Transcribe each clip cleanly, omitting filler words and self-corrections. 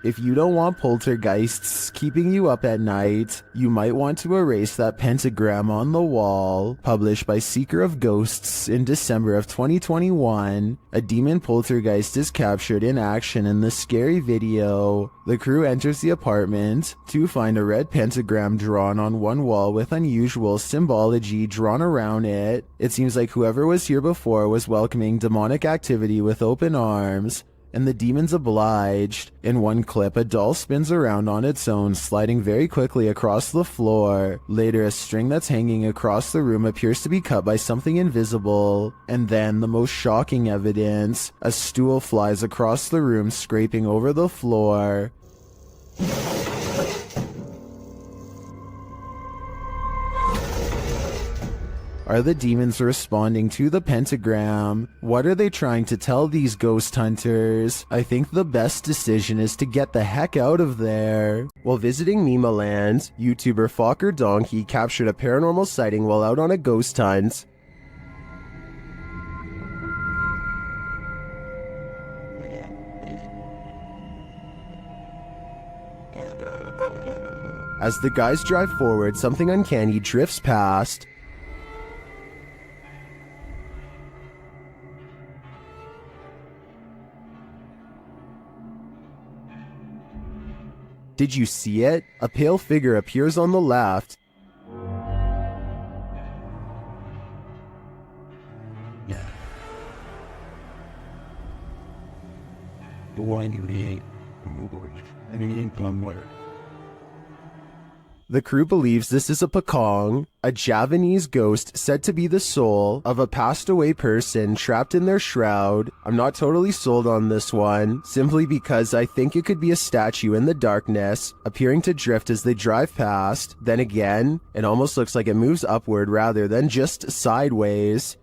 If you don't want poltergeists keeping you up at night, you might want to erase that pentagram on the wall. Published by Seeker of Ghosts in December of 2021, a demon poltergeist is captured in action in the scary video. The crew enters the apartment to find a red pentagram drawn on one wall with unusual symbology drawn around it. It seems like whoever was here before was welcoming demonic activity with open arms, and the demons obliged. In one clip, a doll spins around on its own, sliding very quickly across the floor. Later, a string that's hanging across the room appears to be cut by something invisible. And then, the most shocking evidence, a stool flies across the room, scraping over the floor. Are the demons responding to the pentagram? What are they trying to tell these ghost hunters? I think the best decision is to get the heck out of there. While visiting Mima Land, YouTuber Fokker Donkey captured a paranormal sighting while out on a ghost hunt. As the guys drive forward, something uncanny drifts past. Did you see it? A pale figure appears on the left. The crew believes this is a Pakong, a Javanese ghost said to be the soul of a passed away person trapped in their shroud. I'm not totally sold on this one, simply because I think it could be a statue in the darkness, appearing to drift as they drive past. Then again, it almost looks like it moves upward rather than just sideways.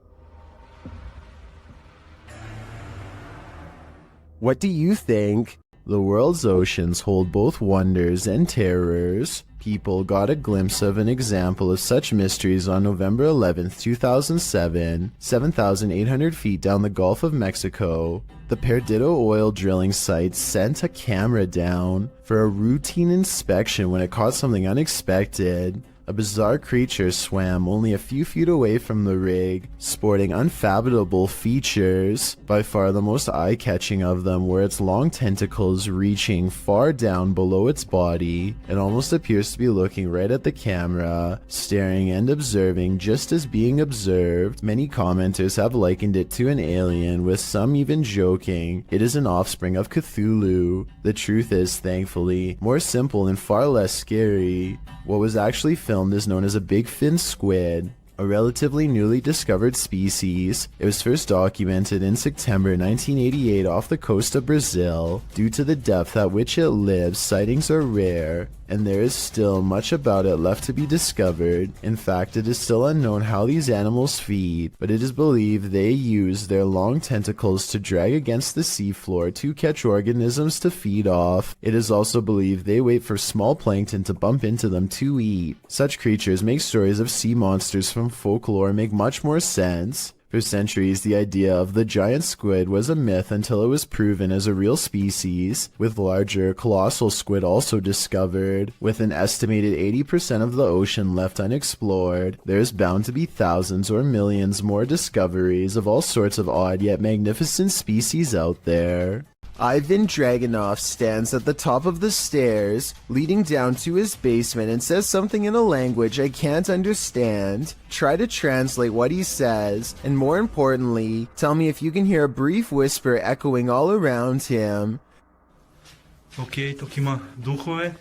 What do you think? The world's oceans hold both wonders and terrors. People got a glimpse of an example of such mysteries on November 11th, 2007, 7,800 feet down the Gulf of Mexico. The Perdido oil drilling site sent a camera down for a routine inspection when it caught something unexpected. A bizarre creature swam only a few feet away from the rig, sporting unfathomable features. By far the most eye-catching of them were its long tentacles reaching far down below its body. It almost appears to be looking right at the camera, staring and observing just as being observed. Many commenters have likened it to an alien, with some even joking it is an offspring of Cthulhu. The truth is, thankfully, more simple and far less scary. What was actually filmed is known as a big fin squid, a relatively newly discovered species. It was first documented in September 1988 off the coast of Brazil. Due to the depth at which it lives, sightings are rare, and there is still much about it left to be discovered. In fact, it is still unknown how these animals feed, but it is believed they use their long tentacles to drag against the seafloor to catch organisms to feed off. It is also believed they wait for small plankton to bump into them to eat. Such creatures make stories of sea monsters from folklore make much more sense. For centuries, the idea of the giant squid was a myth until it was proven as a real species, with larger, colossal squid also discovered. With an estimated 80% of the ocean left unexplored, there's bound to be thousands or millions more discoveries of all sorts of odd yet magnificent species out there. Ivan Dragunov stands at the top of the stairs, leading down to his basement, and says something in a language I can't understand. Try to translate what he says, and more importantly, tell me if you can hear a brief whisper echoing all around him. Okay, Tokima, duchoe.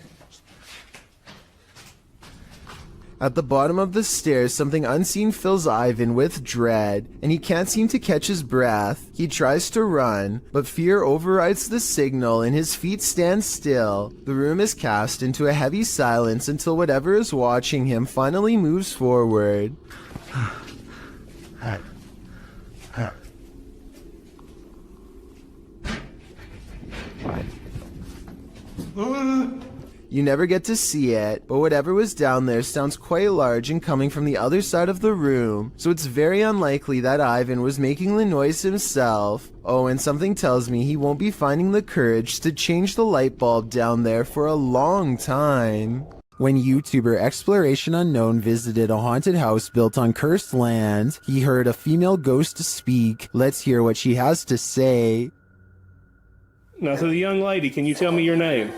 At the bottom of the stairs, something unseen fills Ivan with dread, and he can't seem to catch his breath. He tries to run, but fear overrides the signal and his feet stand still. The room is cast into a heavy silence until whatever is watching him finally moves forward. You never get to see it, but whatever was down there sounds quite large and coming from the other side of the room, so it's very unlikely that Ivan was making the noise himself. Oh, and something tells me he won't be finding the courage to change the light bulb down there for a long time. When YouTuber Exploration Unknown visited a haunted house built on cursed land, he heard a female ghost speak. Let's hear what she has to say. Now, to the young lady, can you tell me your name?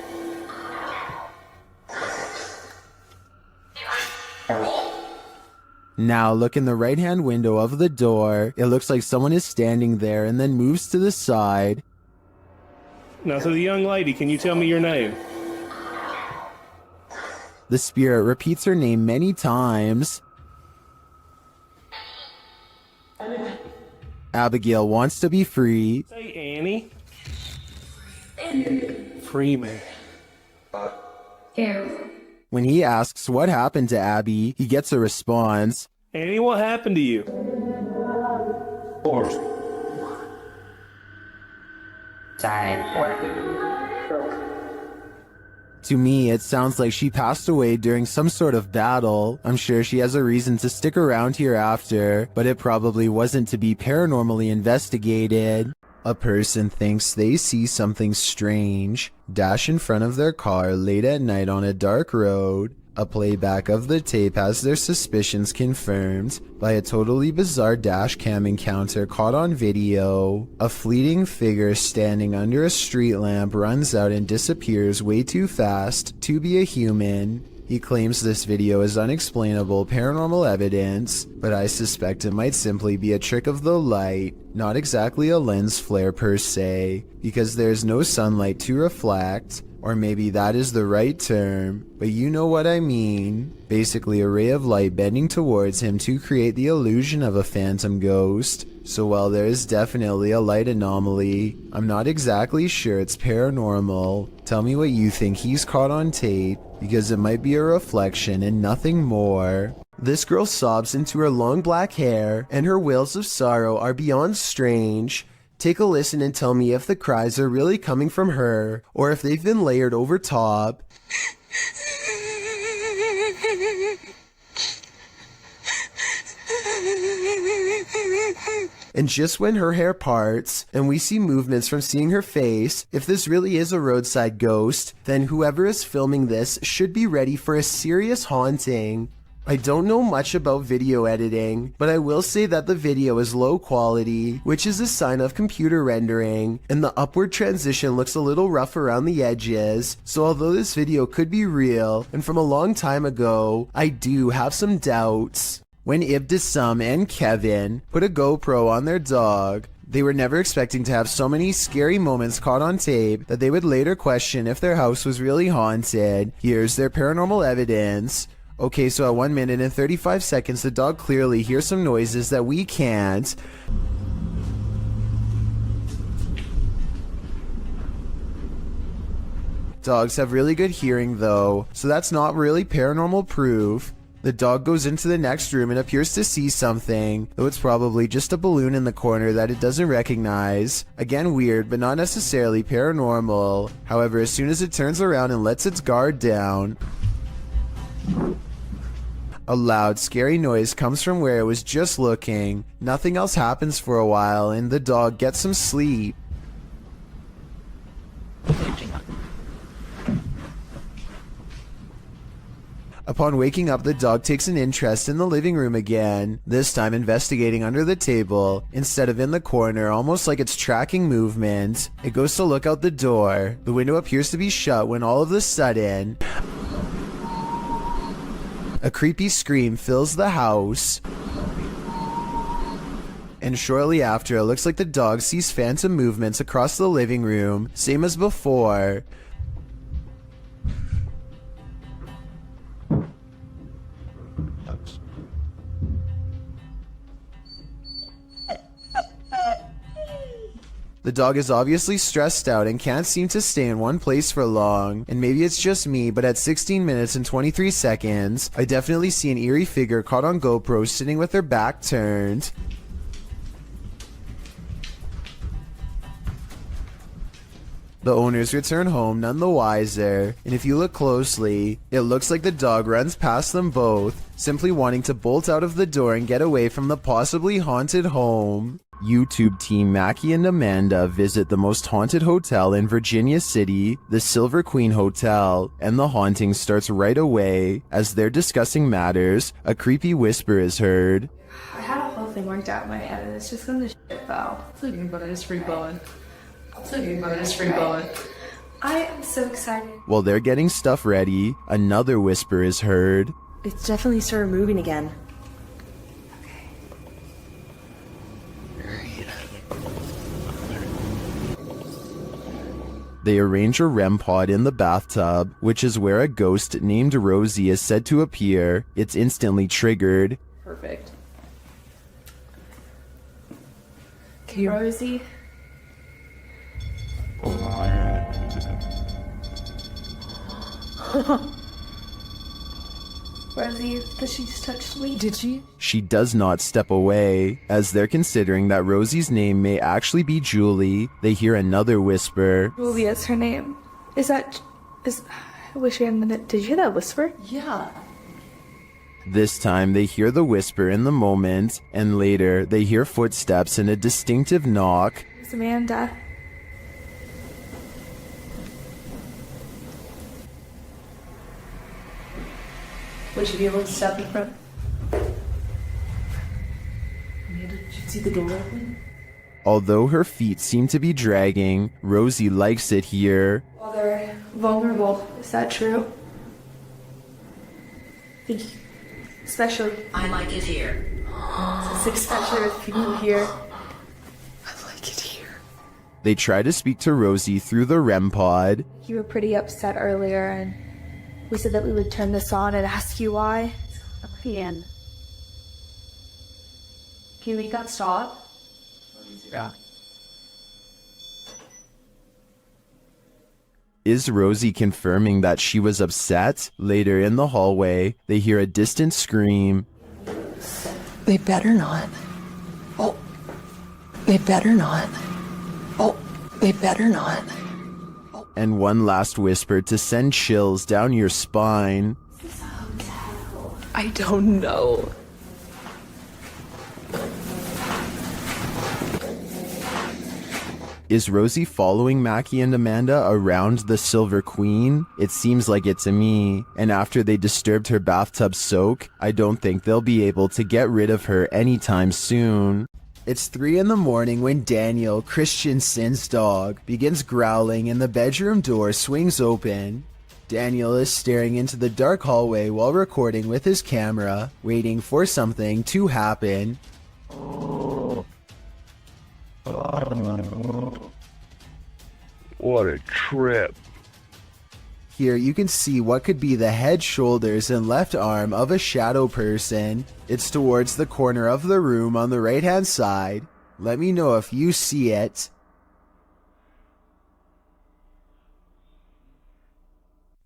Now look in the right-hand window of the door. It looks like someone is standing there and then moves to the side. Now, to the young lady, can you tell me your name? The spirit repeats her name many times. Abigail wants to be free. Say Annie. Free me. When he asks what happened to Abby, he gets a response. Annie, what happened to you? To me, it sounds like she passed away during some sort of battle. I'm sure she has a reason to stick around here after, but it probably wasn't to be paranormally investigated. A person thinks they see something strange dash in front of their car late at night on a dark road. A playback of the tape has their suspicions confirmed by a totally bizarre dash cam encounter caught on video. A fleeting figure standing under a street lamp runs out and disappears way too fast to be a human. He claims this video is unexplainable paranormal evidence, but I suspect it might simply be a trick of the light, not exactly a lens flare per se, because there's no sunlight to reflect, or maybe that is the right term, but you know what I mean. Basically a ray of light bending towards him to create the illusion of a phantom ghost. So while there is definitely a light anomaly, I'm not exactly sure it's paranormal. Tell me what you think he's caught on tape, because it might be a reflection and nothing more. This girl sobs into her long black hair, and her wails of sorrow are beyond strange. Take a listen and tell me if the cries are really coming from her, or if they've been layered over top. And just when her hair parts, and we see movements from seeing her face, if this really is a roadside ghost, then whoever is filming this should be ready for a serious haunting. I don't know much about video editing, but I will say that the video is low quality, which is a sign of computer rendering, and the upward transition looks a little rough around the edges, so although this video could be real, and from a long time ago, I do have some doubts. When Ibtisam and Kevin put a GoPro on their dog, they were never expecting to have so many scary moments caught on tape that they would later question if their house was really haunted. Here's their paranormal evidence. Okay, so at 1 minute and 35 seconds, the dog clearly hears some noises that we can't. Dogs have really good hearing though, so that's not really paranormal proof. The dog goes into the next room and appears to see something, though it's probably just a balloon in the corner that it doesn't recognize. Again, weird, but not necessarily paranormal. However, as soon as it turns around and lets its guard down, a loud, scary noise comes from where it was just looking. Nothing else happens for a while, and the dog gets some sleep. Upon waking up, the dog takes an interest in the living room again, this time investigating under the table, instead of in the corner, almost like it's tracking movement. It goes to look out the door. The window appears to be shut when all of a sudden, a creepy scream fills the house. And shortly after, it looks like the dog sees phantom movements across the living room, same as before. The dog is obviously stressed out and can't seem to stay in one place for long, and maybe it's just me, but at 16 minutes and 23 seconds, I definitely see an eerie figure caught on GoPro sitting with her back turned. The owners return home none the wiser, and if you look closely, it looks like the dog runs past them both, simply wanting to bolt out of the door and get away from the possibly haunted home. YouTube team Mackie and Amanda visit the most haunted hotel in Virginia City, the Silver Queen Hotel, and the haunting starts right away. As they're discussing matters, a creepy whisper is heard. I had a whole thing worked out in my head and it's just gonna shit though. It's okay, but it's free blowing. It's okay, but it's free blowing. I am so excited. While they're getting stuff ready, another whisper is heard. It's definitely started moving again. They arrange a REM pod in the bathtub, which is where a ghost named Rosie is said to appear. It's instantly triggered. Perfect. Okay, Rosie. Rosie, because she just touched me. Did she? She does not step away. As they're considering that Rosie's name may actually be Julie, they hear another whisper. Julia's her name. I wish we had a minute. Did you hear that whisper? Yeah. This time they hear the whisper in the moment, and later they hear footsteps and a distinctive knock. It's Amanda. Would you be able to step in front? Amanda, did you see the door open? Although her feet seem to be dragging, Rosie likes it here. Well, they're vulnerable. Is that true? Especially. I like it here. Especially with people here. I like it here. They try to speak to Rosie through the REM pod. You were pretty upset earlier, and we said that we would turn this on and ask you why. Can you make that stop? Yeah. Is Rosie confirming that she was upset? Later in the hallway, they hear a distant scream. They better not. Oh. They better not. Oh. They better not. And one last whisper to send chills down your spine. I don't know. Is Rosie following Mackie and Amanda around the Silver Queen? It seems like it to me. And after they disturbed her bathtub soak, I don't think they'll be able to get rid of her anytime soon. It's 3 in the morning when Daniel, Christensen's dog, begins growling and the bedroom door swings open. Daniel is staring into the dark hallway while recording with his camera, waiting for something to happen. What a trip. Here you can see what could be the head, shoulders, and left arm of a shadow person. It's towards the corner of the room on the right hand side. Let me know if you see it.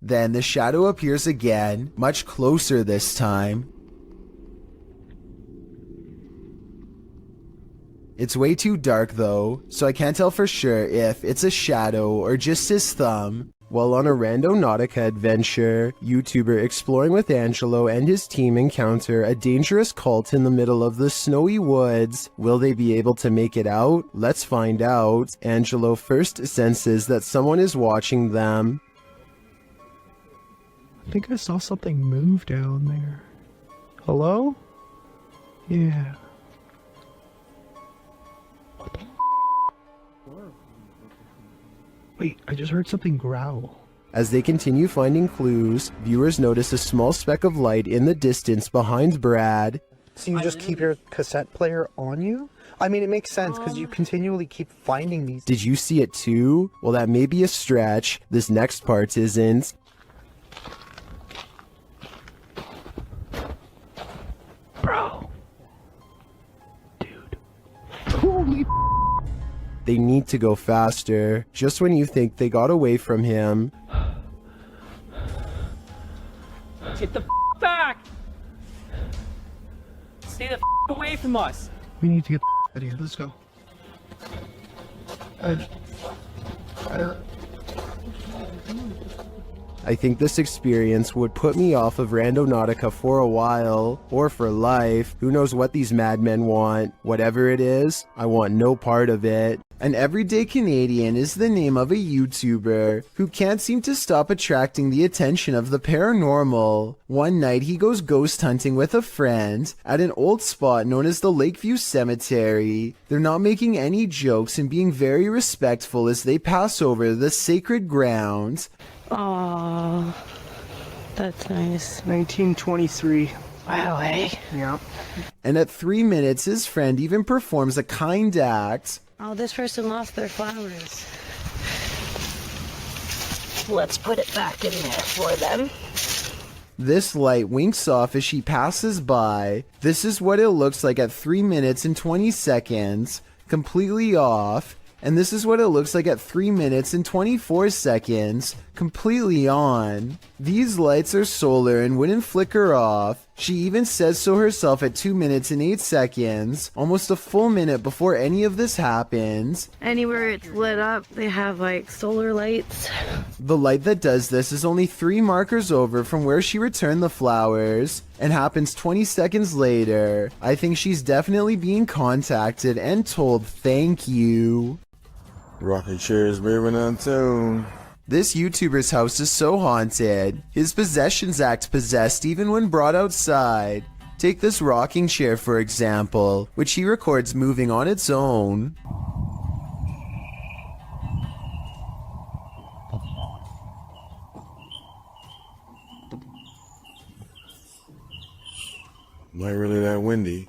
Then the shadow appears again, much closer this time. It's way too dark though, so I can't tell for sure if it's a shadow or just his thumb. While on a Randonautica adventure, YouTuber Exploring with Angelo and his team encounter a dangerous cult in the middle of the snowy woods. Will they be able to make it out? Let's find out. Angelo first senses that someone is watching them. I think I saw something move down there. Hello? Yeah. What the f? Wait, I just heard something growl. As they continue finding clues, viewers notice a small speck of light in the distance behind Brad. So you just keep your cassette player on you? I mean, it makes sense because you continually keep finding these. Did you see it too? Well, that may be a stretch. This next part isn't. Bro. Dude. Holy They need to go faster, just when you think they got away from him. Get the back! Stay the away from us! We need to get out of here. Let's go. I think this experience would put me off of Randonautica for a while, or for life. Who knows what these madmen want? Whatever it is, I want no part of it. An everyday Canadian is the name of a YouTuber who can't seem to stop attracting the attention of the paranormal. One night he goes ghost hunting with a friend at an old spot known as the Lakeview Cemetery. They're not making any jokes and being very respectful as they pass over the sacred ground. Oh, that's nice. 1923. Wow, eh? Yeah. And at 3 minutes, his friend even performs a kind act. Oh, this person lost their flowers. Let's put it back in there for them. This light winks off as she passes by. This is what it looks like at 3 minutes and 20 seconds, completely off. And this is what it looks like at 3 minutes and 24 seconds, completely on. These lights are solar and wouldn't flicker off. She even says so herself at 2 minutes and 8 seconds, almost a full minute before any of this happens. Anywhere it's lit up, they have like solar lights. The light that does this is only 3 markers over from where she returned the flowers, and happens 20 seconds later. I think she's definitely being contacted and told thank you. Rocking chairs, baby, on tune. This YouTuber's house is so haunted. His possessions act possessed even when brought outside. Take this rocking chair for example, which he records moving on its own. Not really that windy.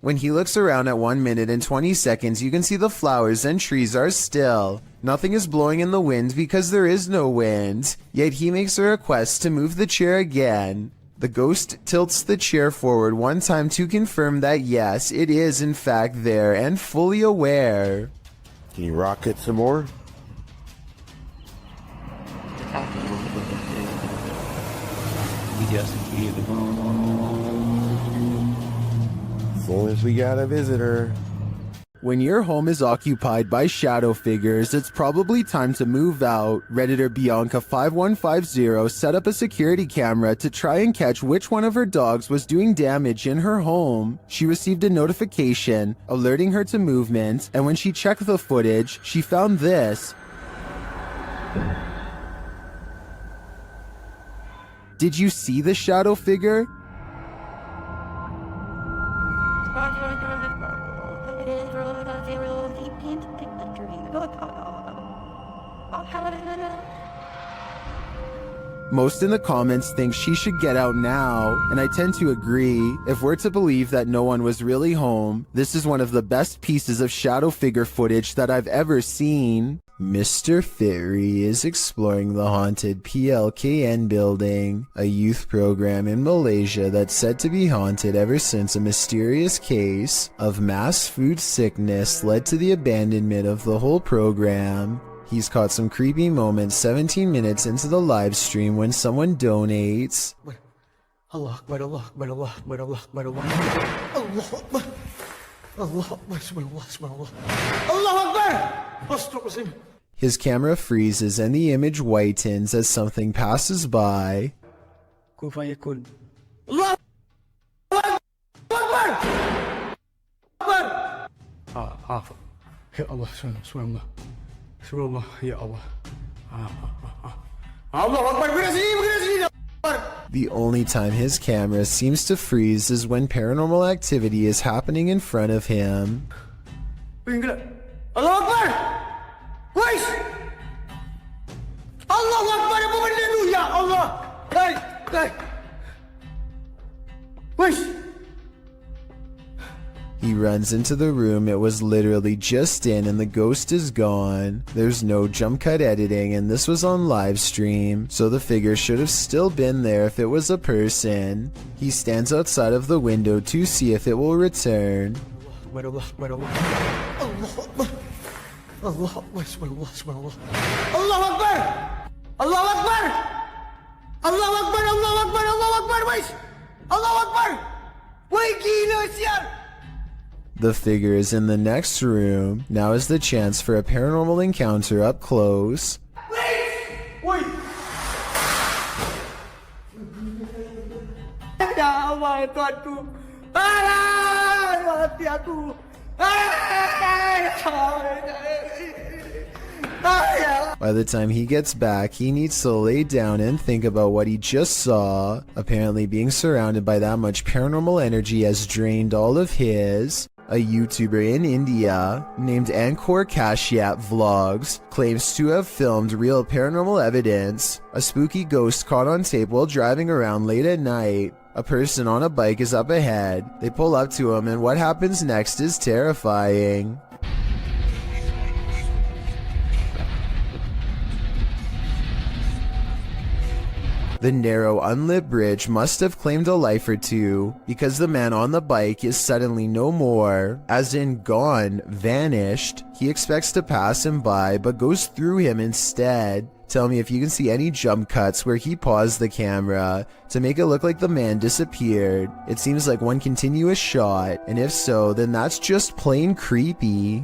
When he looks around at 1 minute and 20 seconds, you can see the flowers and trees are still. Nothing is blowing in the wind because there is no wind. Yet he makes a request to move the chair again. The ghost tilts the chair forward one time to confirm that yes, it is in fact there and fully aware. Can you rock it some more? As long as we got a visitor. When your home is occupied by shadow figures, it's probably time to move out. Redditor Bianca5150 set up a security camera to try and catch which one of her dogs was doing damage in her home. She received a notification alerting her to movement, and when she checked the footage, she found this. Did you see the shadow figure? Most in the comments think she should get out now, and I tend to agree. If we're to believe that no one was really home, this is one of the best pieces of shadow figure footage that I've ever seen. Mr. Fairy is exploring the haunted PLKN building, a youth program in Malaysia that's said to be haunted ever since a mysterious case of mass food sickness led to the abandonment of the whole program. He's caught some creepy moments 17 minutes into the live stream when someone donates. Allah Akbar, Allah Akbar, Allah Akbar, Allah Akbar, Allah Akbar, Allah Akbar, Subhanallah, Allah Akbar. His camera freezes and the image whitens as something passes by. Allah Akbar. Ya Allah, Subhanallah. Subhanallah, ya Allah. Allah Akbar, bergerak sini. The only time his camera seems to freeze is when paranormal activity is happening in front of him. Allah Akbar! Wais! Allah Akbar, apa benda tu? Ya Allah! Hai! Wais! He runs into the room it was literally just in and the ghost is gone. There's no jump cut editing and this was on live stream, so the figure should have still been there if it was a person. He stands outside of the window to see if it will return. Allah Akbar, Allah Akbar. Allah Akbar, subhanallah, subhanallah. Allah Akbar! Allah Akbar! Allah Akbar, Allah Akbar, Allah Akbar, wais! Allah Akbar! Wai gila sial! The figure is in the next room. Now is the chance for a paranormal encounter up close. Wait! Wait! Ya Allah, ya Tuhanku. Mati aku. By the time he gets back, he needs to lay down and think about what he just saw. Apparently being surrounded by that much paranormal energy has drained all of his. A YouTuber in India named Ankor Kashyap Vlogs claims to have filmed real paranormal evidence. A spooky ghost caught on tape while driving around late at night. A person on a bike is up ahead. They pull up to him and what happens next is terrifying. The narrow, unlit bridge must have claimed a life or two, because the man on the bike is suddenly no more, as in gone, vanished. He expects to pass him by, but goes through him instead. Tell me if you can see any jump cuts where he paused the camera to make it look like the man disappeared. It seems like one continuous shot, and if so, then that's just plain creepy.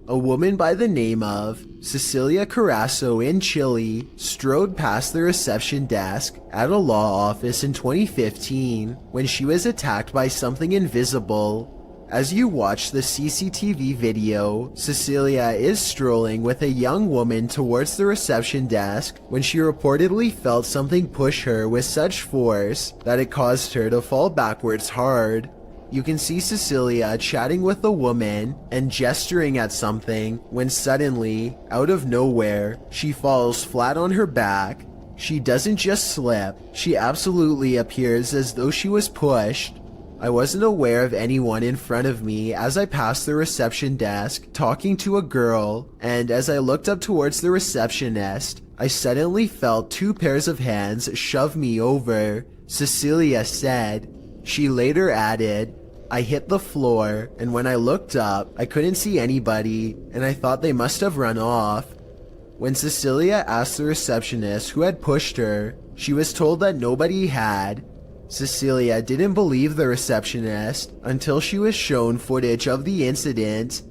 A woman by the name of Cecilia Carasso in Chile strode past the reception desk at a law office in 2015 when she was attacked by something invisible. As you watch the CCTV video, Cecilia is strolling with a young woman towards the reception desk when she reportedly felt something push her with such force that it caused her to fall backwards hard. You can see Cecilia chatting with the woman and gesturing at something when suddenly, out of nowhere, she falls flat on her back. She doesn't just slip, she absolutely appears as though she was pushed. I wasn't aware of anyone in front of me as I passed the reception desk talking to a girl, and as I looked up towards the receptionist, I suddenly felt 2 pairs of hands shove me over, Cecilia said. She later added, I hit the floor, and when I looked up, I couldn't see anybody, and I thought they must have run off. When Cecilia asked the receptionist who had pushed her, she was told that nobody had. Cecilia didn't believe the receptionist until she was shown footage of the incident.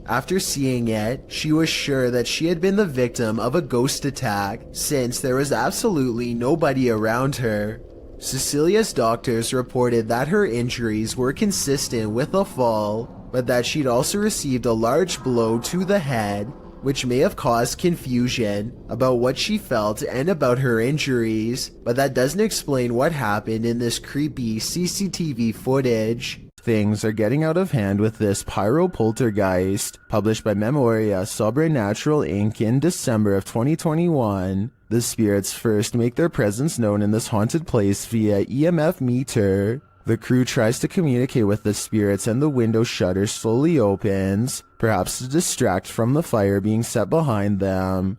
After seeing it, she was sure that she had been the victim of a ghost attack, since there was absolutely nobody around her. Cecilia's doctors reported that her injuries were consistent with a fall, but that she'd also received a large blow to the head, which may have caused confusion about what she felt and about her injuries, but that doesn't explain what happened in this creepy CCTV footage. Things are getting out of hand with this pyro poltergeist, published by Memoria Sobrenatural Inc. in December of 2021. The spirits first make their presence known in this haunted place via EMF meter. The crew tries to communicate with the spirits and the window shutter slowly opens, perhaps to distract from the fire being set behind them.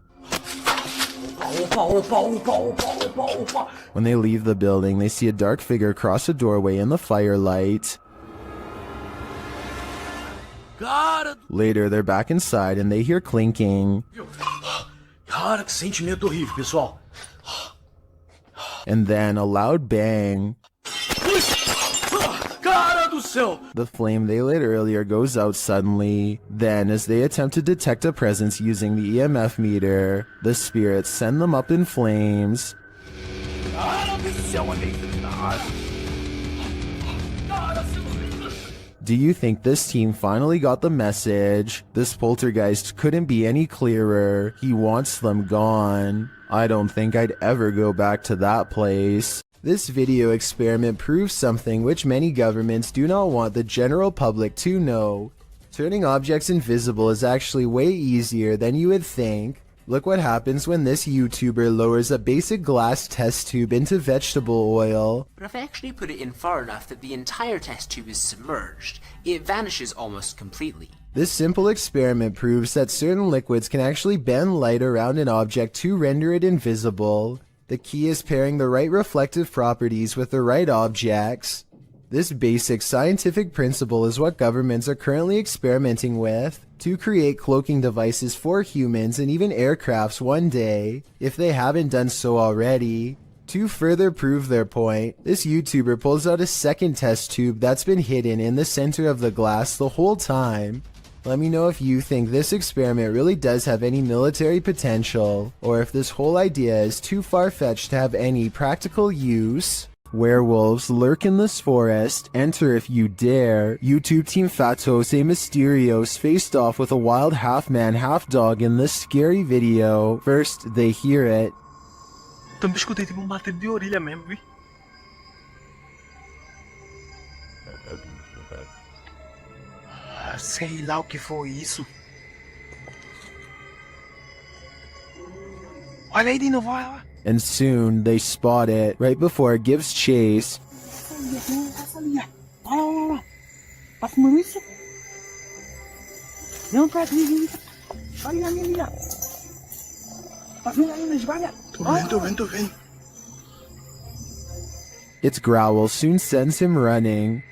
When they leave the building, they see a dark figure cross a doorway in the firelight. Later, they're back inside and they hear clinking. Cara, que sentimento horrível, pessoal. And then a loud bang. Cara do céu! The flame they lit earlier goes out suddenly. Then, as they attempt to detect a presence using the EMF meter, the spirits send them up in flames. Do you think this team finally got the message? This poltergeist couldn't be any clearer. He wants them gone. I don't think I'd ever go back to that place. This video experiment proves something which many governments do not want the general public to know. Turning objects invisible is actually way easier than you would think. Look what happens when this YouTuber lowers a basic glass test tube into vegetable oil. But if I actually put it in far enough that the entire test tube is submerged, it vanishes almost completely. This simple experiment proves that certain liquids can actually bend light around an object to render it invisible. The key is pairing the right reflective properties with the right objects. This basic scientific principle is what governments are currently experimenting with to create cloaking devices for humans and even aircrafts one day, if they haven't done so already. To further prove their point, this YouTuber pulls out a second test tube that's been hidden in the center of the glass the whole time. Let me know if you think this experiment really does have any military potential, or if this whole idea is too far-fetched to have any practical use. Werewolves lurk in this forest. Enter if you dare. YouTube team Fatos A Mysterios faced off with a wild half-man, half-dog in this scary video. First, they hear it. Também escutei tipo bater de orelha mesmo, vi? Sei lá o que foi isso. Olha aí de novo, olha lá. And soon, they spot it right before it gives chase. Olha isso. Não pra mim. Olha a minha. Tô vendo. Its growl soon sends him running.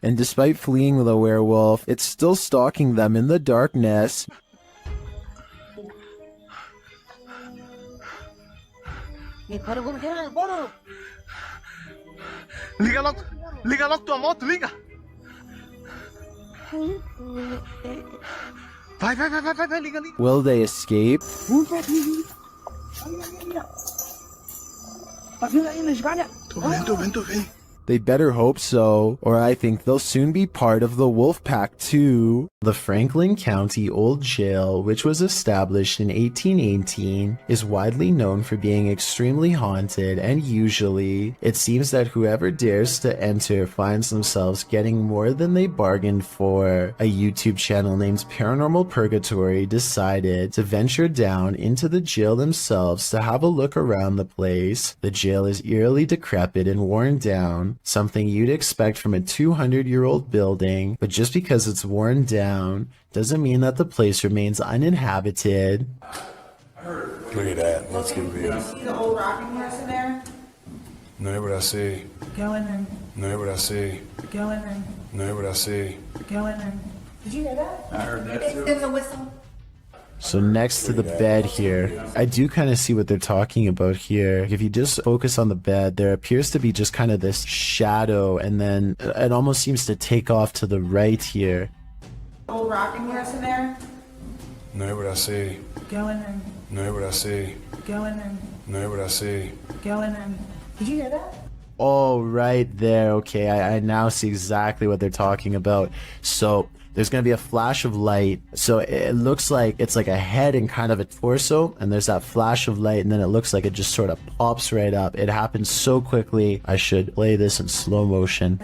And despite fleeing the werewolf, it's still stalking them in the darkness. Liga logo tua moto, liga. Vai, liga. Will they escape? Tô vendo. They better hope so, or I think they'll soon be part of the wolf pack too. The Franklin County Old Jail, which was established in 1818, is widely known for being extremely haunted, and usually, it seems that whoever dares to enter finds themselves getting more than they bargained for. A YouTube channel named Paranormal Purgatory decided to venture down into the jail themselves to have a look around the place. The jail is eerily decrepit and worn down, something you'd expect from a 200-year-old building, but just because it's worn down doesn't mean that the place remains uninhabited. Look at that. Let's get a view. See the old rocking horse in there? No, what I see. Go in there. No, what I see. Go in there. No, what I see. Go in there. Did you hear that? I heard that too. It was a whistle. So next to the bed here, I do kind of see what they're talking about here. If you just focus on the bed, there appears to be just kind of this shadow, and then it almost seems to take off to the right here. Old rocking horse in there? No, what I see. Go in there. No, what I see. Go in there. No, what I see. Go in there. Did you hear that? Oh, right there. Okay, I now see exactly what they're talking about. So there's going to be a flash of light. So it looks like it's like a head and kind of a torso, and there's that flash of light, and then it looks like it just sort of pops right up. It happens so quickly. I should play this in slow motion.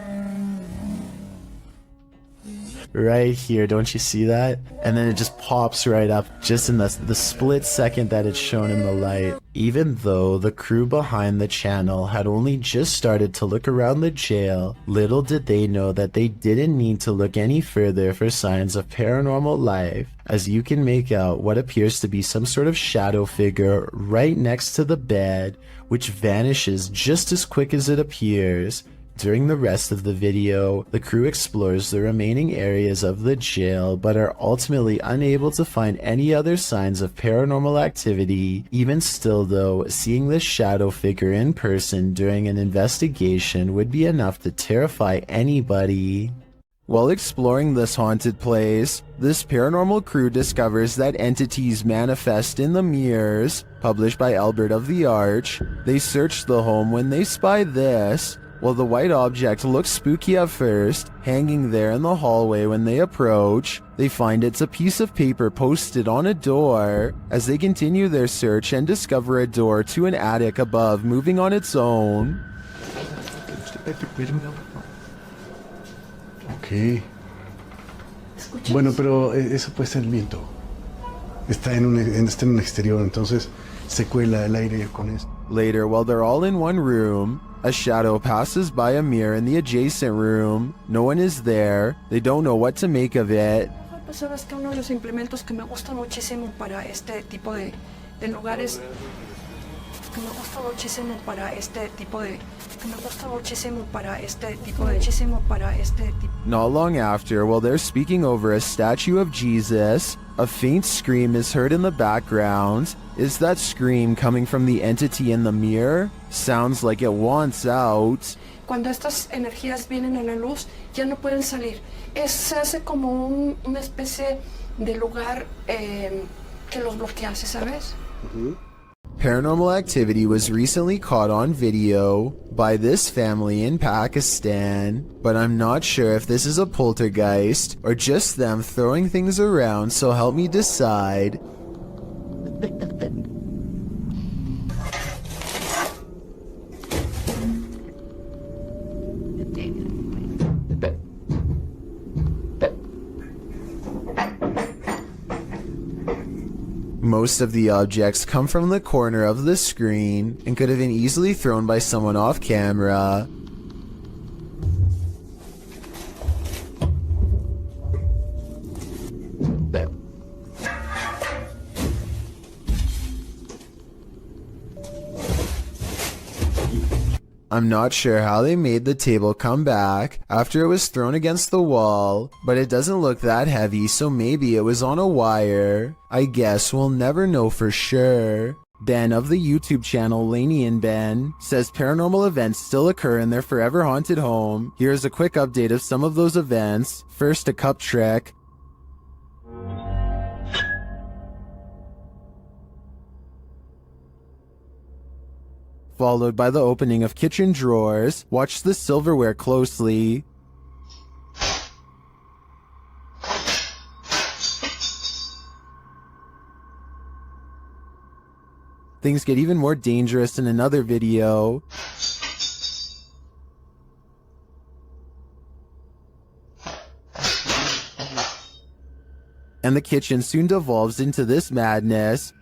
Right here, don't you see that? And then it just pops right up just in the split second that it's shown in the light. Even though the crew behind the channel had only just started to look around the jail, little did they know that they didn't need to look any further for signs of paranormal life, as you can make out what appears to be some sort of shadow figure right next to the bed, which vanishes just as quick as it appears. During the rest of the video, the crew explores the remaining areas of the jail, but are ultimately unable to find any other signs of paranormal activity. Even still though, seeing this shadow figure in person during an investigation would be enough to terrify anybody. While exploring this haunted place, this paranormal crew discovers that entities manifest in the mirrors. Published by Albert of the Arch, they search the home when they spy this. While the white object looks spooky at first, hanging there in the hallway when they approach, they find it's a piece of paper posted on a door. As they continue their search and discover a door to an attic above moving on its own. Ok. Bueno, pero eso puede ser el viento. Está en un exterior, entonces se cuela el aire con eso. Later, while they're all in one room, a shadow passes by a mirror in the adjacent room. No one is there. They don't know what to make of it. Pues sabes que uno de los implementos que me gusta muchísimo para este tipo de lugares que me gusta muchísimo para este tipo de que me gusta muchísimo para este tipo de muchísimo para este tipo. Not long after, while they're speaking over a statue of Jesus, a faint scream is heard in the background. Is that scream coming from the entity in the mirror? Sounds like it wants out. Cuando estas energías vienen a la luz, ya no pueden salir. Se hace como una especie de lugar que los bloquease, ¿sabes? Paranormal activity was recently caught on video by this family in Pakistan, but I'm not sure if this is a poltergeist or just them throwing things around, so help me decide. Most of the objects come from the corner of the screen and could have been easily thrown by someone off camera. I'm not sure how they made the table come back after it was thrown against the wall, but it doesn't look that heavy, so maybe it was on a wire. I guess we'll never know for sure. Ben of the YouTube channel Laney and Ben says paranormal events still occur in their forever haunted home. Here's a quick update of some of those events. First, a cup trick. Followed by the opening of kitchen drawers. Watch the silverware closely. Things get even more dangerous in another video. And the kitchen soon devolves into this madness.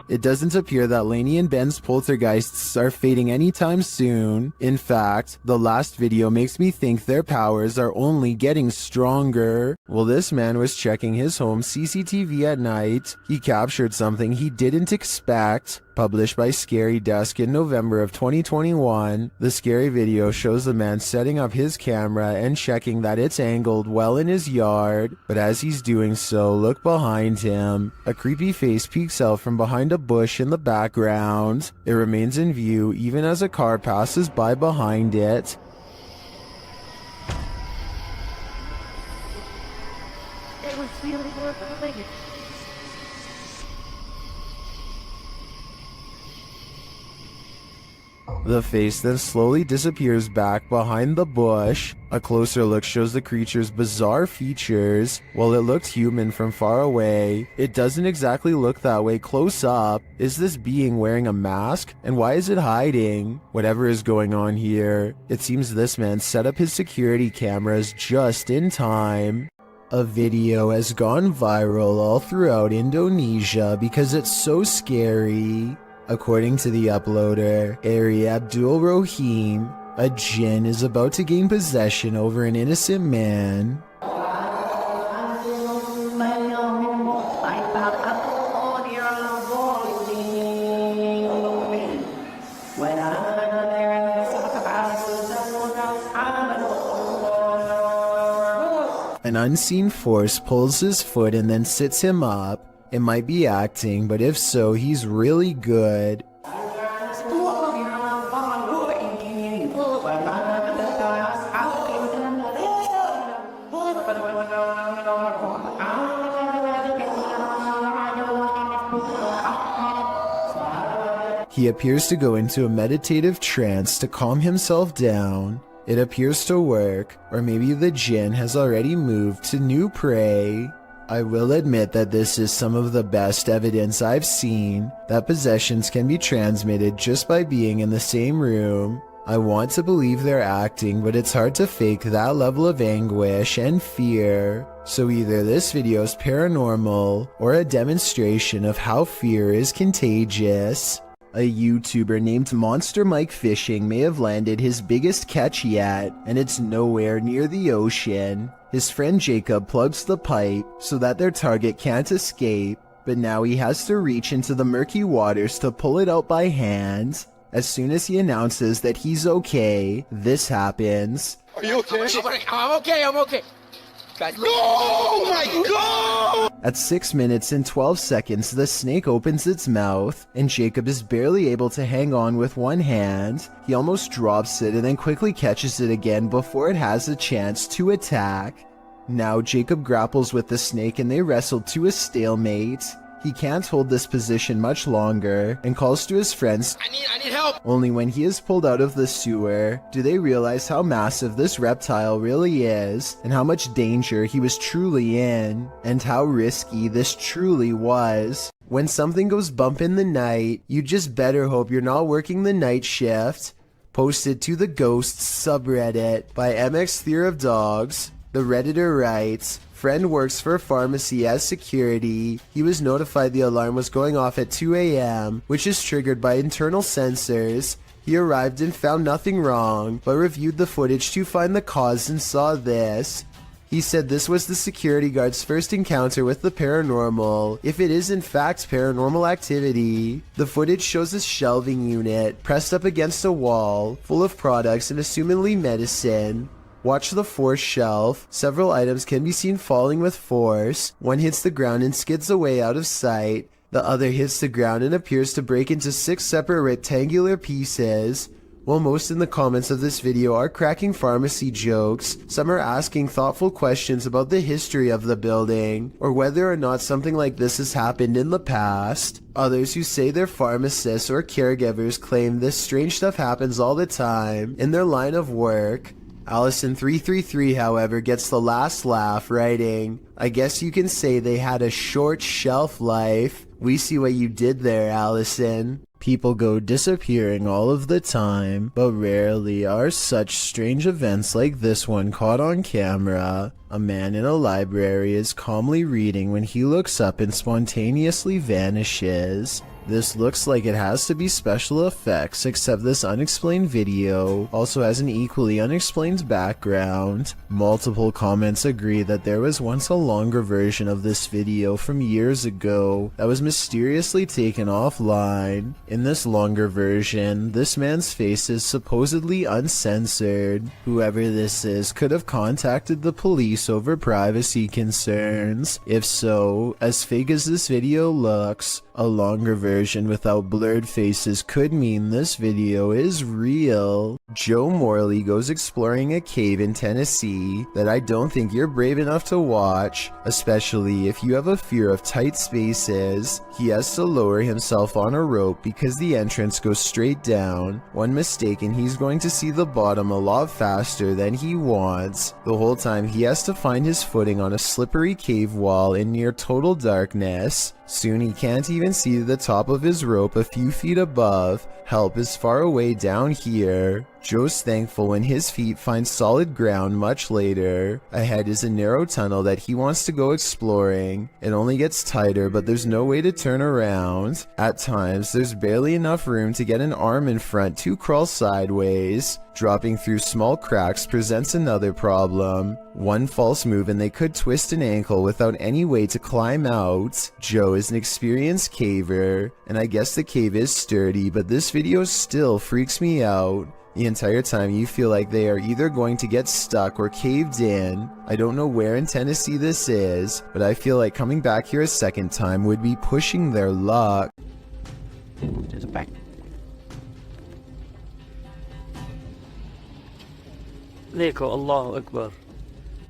It doesn't appear that Laney and Ben's poltergeists are fading anytime soon. In fact, the last video makes me think their powers are only getting stronger. While this man was checking his home CCTV at night, he captured something he didn't expect. Published by Scary Desk in November of 2021, the scary video shows the man setting up his camera and checking that it's angled well in his yard. But as he's doing so, look behind him. A creepy face peeks out from behind a bush in the background. It remains in view even as a car passes by behind it. It was really horrifying. The face then slowly disappears back behind the bush. A closer look shows the creature's bizarre features. While it looked human from far away, it doesn't exactly look that way close up. Is this being wearing a mask? And why is it hiding? Whatever is going on here, it seems this man set up his security cameras just in time. A video has gone viral all throughout Indonesia because it's so scary. According to the uploader, Ari Abdul Rohim, a jinn is about to gain possession over an innocent man. An unseen force pulls his foot and then sits him up. It might be acting, but if so, he's really good. He appears to go into a meditative trance to calm himself down. It appears to work, or maybe the jinn has already moved to new prey. I will admit that this is some of the best evidence I've seen that possessions can be transmitted just by being in the same room. I want to believe they're acting, but it's hard to fake that level of anguish and fear. So either this video is paranormal or a demonstration of how fear is contagious. A YouTuber named Monster Mike Fishing may have landed his biggest catch yet, and it's nowhere near the ocean. His friend Jacob plugs the pipe so that their target can't escape, but now he has to reach into the murky waters to pull it out by hand. As soon as he announces that he's okay, this happens. Are you okay? I'm okay. Oh my god! At 6 minutes and 12 seconds, the snake opens its mouth, and Jacob is barely able to hang on with one hand. He almost drops it and then quickly catches it again before it has a chance to attack. Now Jacob grapples with the snake and they wrestle to a stalemate. He can't hold this position much longer and calls to his friends. I need help! Only when he is pulled out of the sewer do they realize how massive this reptile really is and how much danger he was truly in and how risky this truly was. When something goes bump in the night, you just better hope you're not working the night shift. Posted to the Ghosts subreddit by MX Fear of Dogs. The Redditor writes, friend works for a pharmacy as security. He was notified the alarm was going off at 2 a.m., which is triggered by internal sensors. He arrived and found nothing wrong, but reviewed the footage to find the cause and saw this. He said this was the security guard's first encounter with the paranormal, if it is in fact paranormal activity. The footage shows a shelving unit pressed up against a wall, full of products and assumedly medicine. Watch the fourth shelf. Several items can be seen falling with force. One hits the ground and skids away out of sight. The other hits the ground and appears to break into 6 separate rectangular pieces. While most in the comments of this video are cracking pharmacy jokes, some are asking thoughtful questions about the history of the building, or whether or not something like this has happened in the past. Others who say they're pharmacists or caregivers claim this strange stuff happens all the time in their line of work. Allison333, however, gets the last laugh, writing, I guess you can say they had a short shelf life. We see what you did there, Allison. People go disappearing all of the time, but rarely are such strange events like this one caught on camera. A man in a library is calmly reading when he looks up and spontaneously vanishes. This looks like it has to be special effects, except this unexplained video also has an equally unexplained background. Multiple comments agree that there was once a longer version of this video from years ago that was mysteriously taken offline. In this longer version, this man's face is supposedly uncensored. Whoever this is could have contacted the police over privacy concerns. If so, as fake as this video looks, a longer version without blurred faces could mean this video is real. Joe Morley goes exploring a cave in Tennessee that I don't think you're brave enough to watch, especially if you have a fear of tight spaces. He has to lower himself on a rope because the entrance goes straight down. One mistake and he's going to see the bottom a lot faster than he wants. The whole time he has to find his footing on a slippery cave wall in near total darkness. Soon he can't even see the top of his rope a few feet above. Help is far away down here. Joe's thankful when his feet find solid ground much later. Ahead is a narrow tunnel that he wants to go exploring. It only gets tighter, but there's no way to turn around. At times, there's barely enough room to get an arm in front to crawl sideways. Dropping through small cracks presents another problem. One false move and they could twist an ankle without any way to climb out. Joe is an experienced caver, and I guess the cave is sturdy, but this video still freaks me out. The entire time you feel like they are either going to get stuck or caved in. I don't know where in Tennessee this is, but I feel like coming back here a second time would be pushing their luck. There's a back. Allahu Akbar.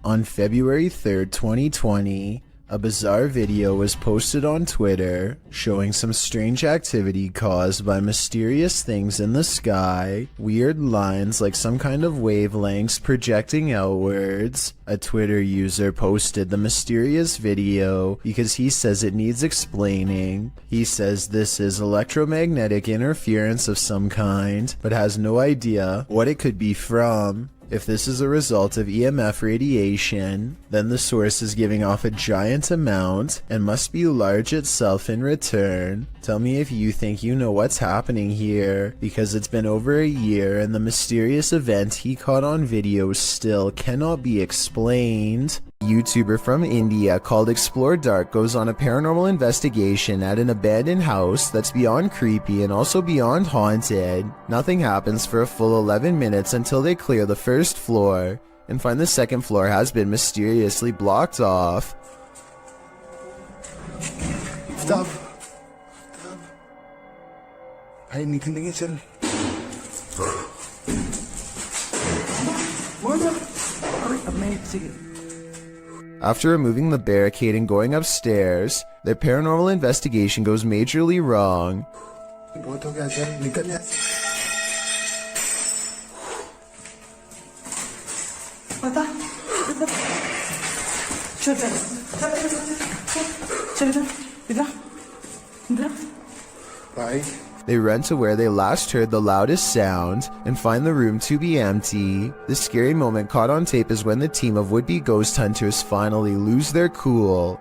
On February 3rd, 2020, a bizarre video was posted on Twitter showing some strange activity caused by mysterious things in the sky, weird lines like some kind of wavelengths projecting outwards. A Twitter user posted the mysterious video because he says it needs explaining. He says this is electromagnetic interference of some kind, but has no idea what it could be from. If this is a result of EMF radiation, then the source is giving off a giant amount and must be large itself in return. Tell me if you think you know what's happening here, because it's been over a year and the mysterious event he caught on video still cannot be explained. A YouTuber from India called Explore Dark goes on a paranormal investigation at an abandoned house that's beyond creepy and also beyond haunted. Nothing happens for a full 11 minutes until they clear the first floor and find the second floor has been mysteriously blocked off. Stop. Ay, hindi tingin sir. After removing the barricade and going upstairs, their paranormal investigation goes majorly wrong. They run to where they last heard the loudest sound and find the room to be empty. The scary moment caught on tape is when the team of would-be ghost hunters finally lose their cool.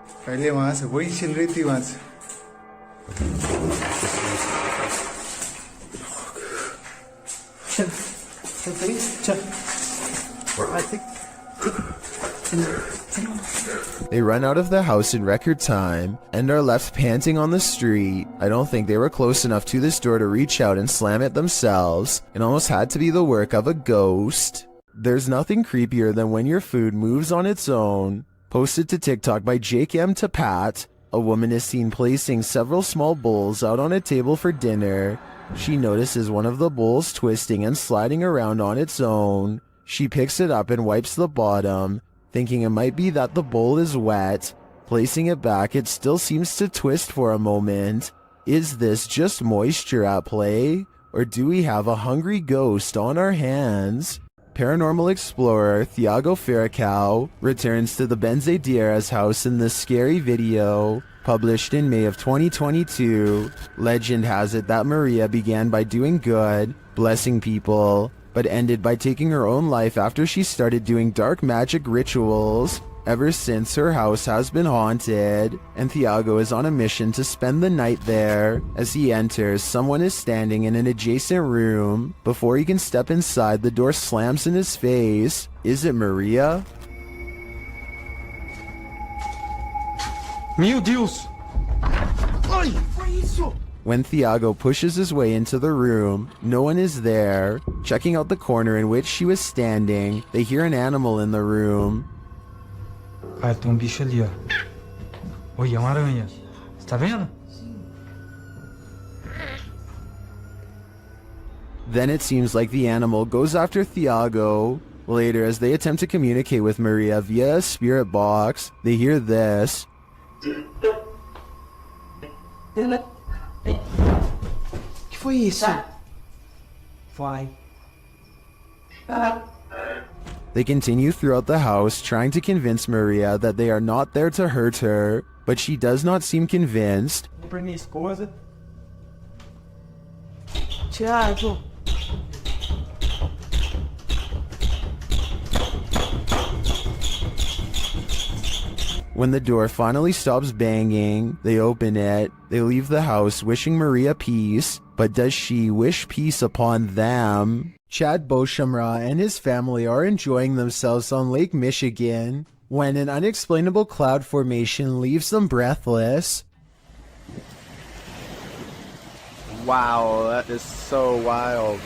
They run out of the house in record time and are left panting on the street. I don't think they were close enough to this door to reach out and slam it themselves. It almost had to be the work of a ghost. There's nothing creepier than when your food moves on its own. Posted to TikTok by Jake M. to Pat, a woman is seen placing several small bowls out on a table for dinner. She notices one of the bowls twisting and sliding around on its own. She picks it up and wipes the bottom, thinking it might be that the bowl is wet. Placing it back, it still seems to twist for a moment. Is this just moisture at play? Or do we have a hungry ghost on our hands? Paranormal explorer Thiago Ferracao returns to the Benzedeiras house in this scary video, published in May of 2022. Legend has it that Maria began by doing good, blessing people, but ended by taking her own life after she started doing dark magic rituals. Ever since, her house has been haunted, and Thiago is on a mission to spend the night there. As he enters, someone is standing in an adjacent room. Before he can step inside, the door slams in his face. Is it Maria? Meu Deus! Ai, foi isso? When Thiago pushes his way into the room, no one is there. Checking out the corner in which she was standing, they hear an animal in the room. Pai, tem bicho ali, ó. Oi, é uma aranha. Você tá vendo? Then it seems like the animal goes after Thiago. Later, as they attempt to communicate with Maria via a spirit box, they hear this. Que foi isso? Vai. They continue throughout the house, trying to convince Maria that they are not there to hurt her, but she does not seem convinced. Pra minha esposa. Thiago. When the door finally stops banging, they open it. They leave the house wishing Maria peace, but does she wish peace upon them? Chad Beauchamra and his family are enjoying themselves on Lake Michigan when an unexplainable cloud formation leaves them breathless. Wow, that is so wild.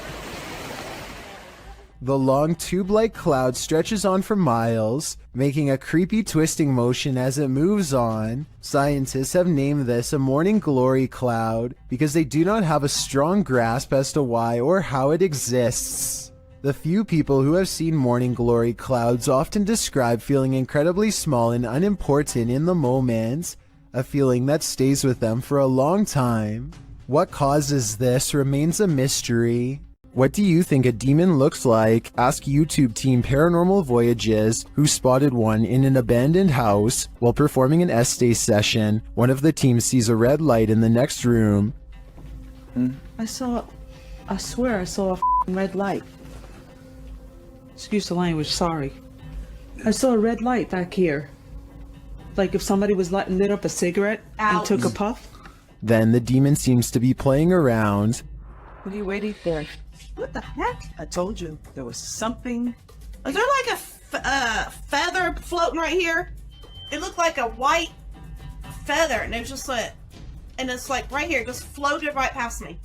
The long tube-like cloud stretches on for miles, making a creepy twisting motion as it moves on. Scientists have named this a morning glory cloud because they do not have a strong grasp as to why or how it exists. The few people who have seen morning glory clouds often describe feeling incredibly small and unimportant in the moment, a feeling that stays with them for a long time. What causes this remains a mystery. What do you think a demon looks like? Ask YouTube team Paranormal Voyages, who spotted one in an abandoned house. While performing an essay session, one of the team sees a red light in the next room. I swear I saw a red light. Excuse the language, sorry. I saw a red light back here. Like if somebody was lit up a cigarette and took a puff. Then the demon seems to be playing around. What are you waiting for? What the heck? I told you there was something. Is there like a feather floating right here? It looked like a white feather, and it was just like, and it's like right here, it just floated right past me.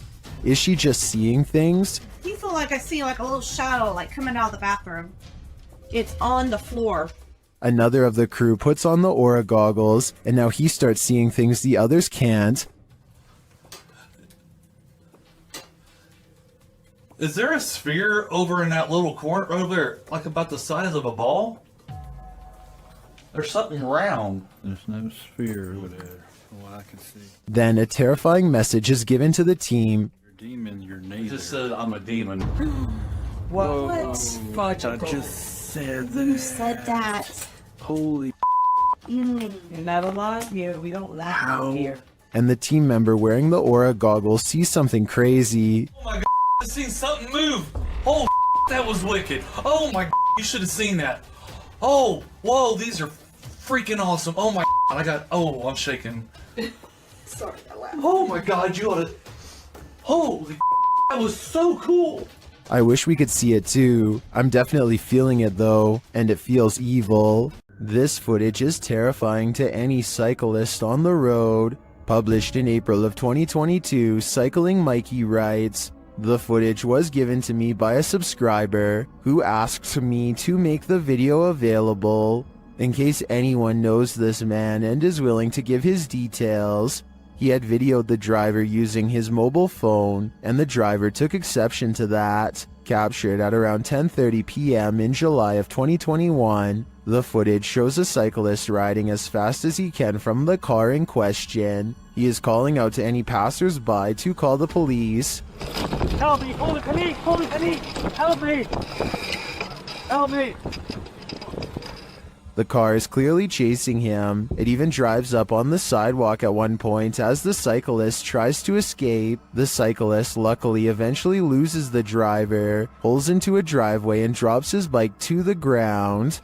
Is she just seeing things? I feel like I see like a little shadow like coming out of the bathroom. It's on the floor. Another of the crew puts on the aura goggles, and now he starts seeing things the others can't. Is there a sphere over in that little corner over there, like about the size of a ball? There's something round. There's no sphere over there, from what I can see. Then a terrifying message is given to the team. You're a demon, you're neither. It just said I'm a demon. What? Fudge, I just said that. Who said that? Holy You're not alive here. We don't laugh here. And the team member wearing the aura goggles sees something crazy. Oh my god, I seen something move. Oh, that was wicked. Oh my god, you should have seen that. Oh, whoa, these are freaking awesome. Oh my god, I'm shaking. Sorry, I laughed. Oh my god, you ought to. Holy that was so cool. I wish we could see it too. I'm definitely feeling it though, and it feels evil. This footage is terrifying to any cyclist on the road. Published in April of 2022, Cycling Mikey writes, "The footage was given to me by a subscriber who asked me to make the video available in case anyone knows this man and is willing to give his details." He had videoed the driver using his mobile phone, and the driver took exception to that. Captured at around 10:30 p.m. in July of 2021, the footage shows a cyclist riding as fast as he can from the car in question. He is calling out to any passers-by to call the police. Help me! Holy panic! Holy panic! Help me! Help me! The car is clearly chasing him. It even drives up on the sidewalk at one point as the cyclist tries to escape. The cyclist luckily eventually loses the driver, pulls into a driveway and drops his bike to the ground.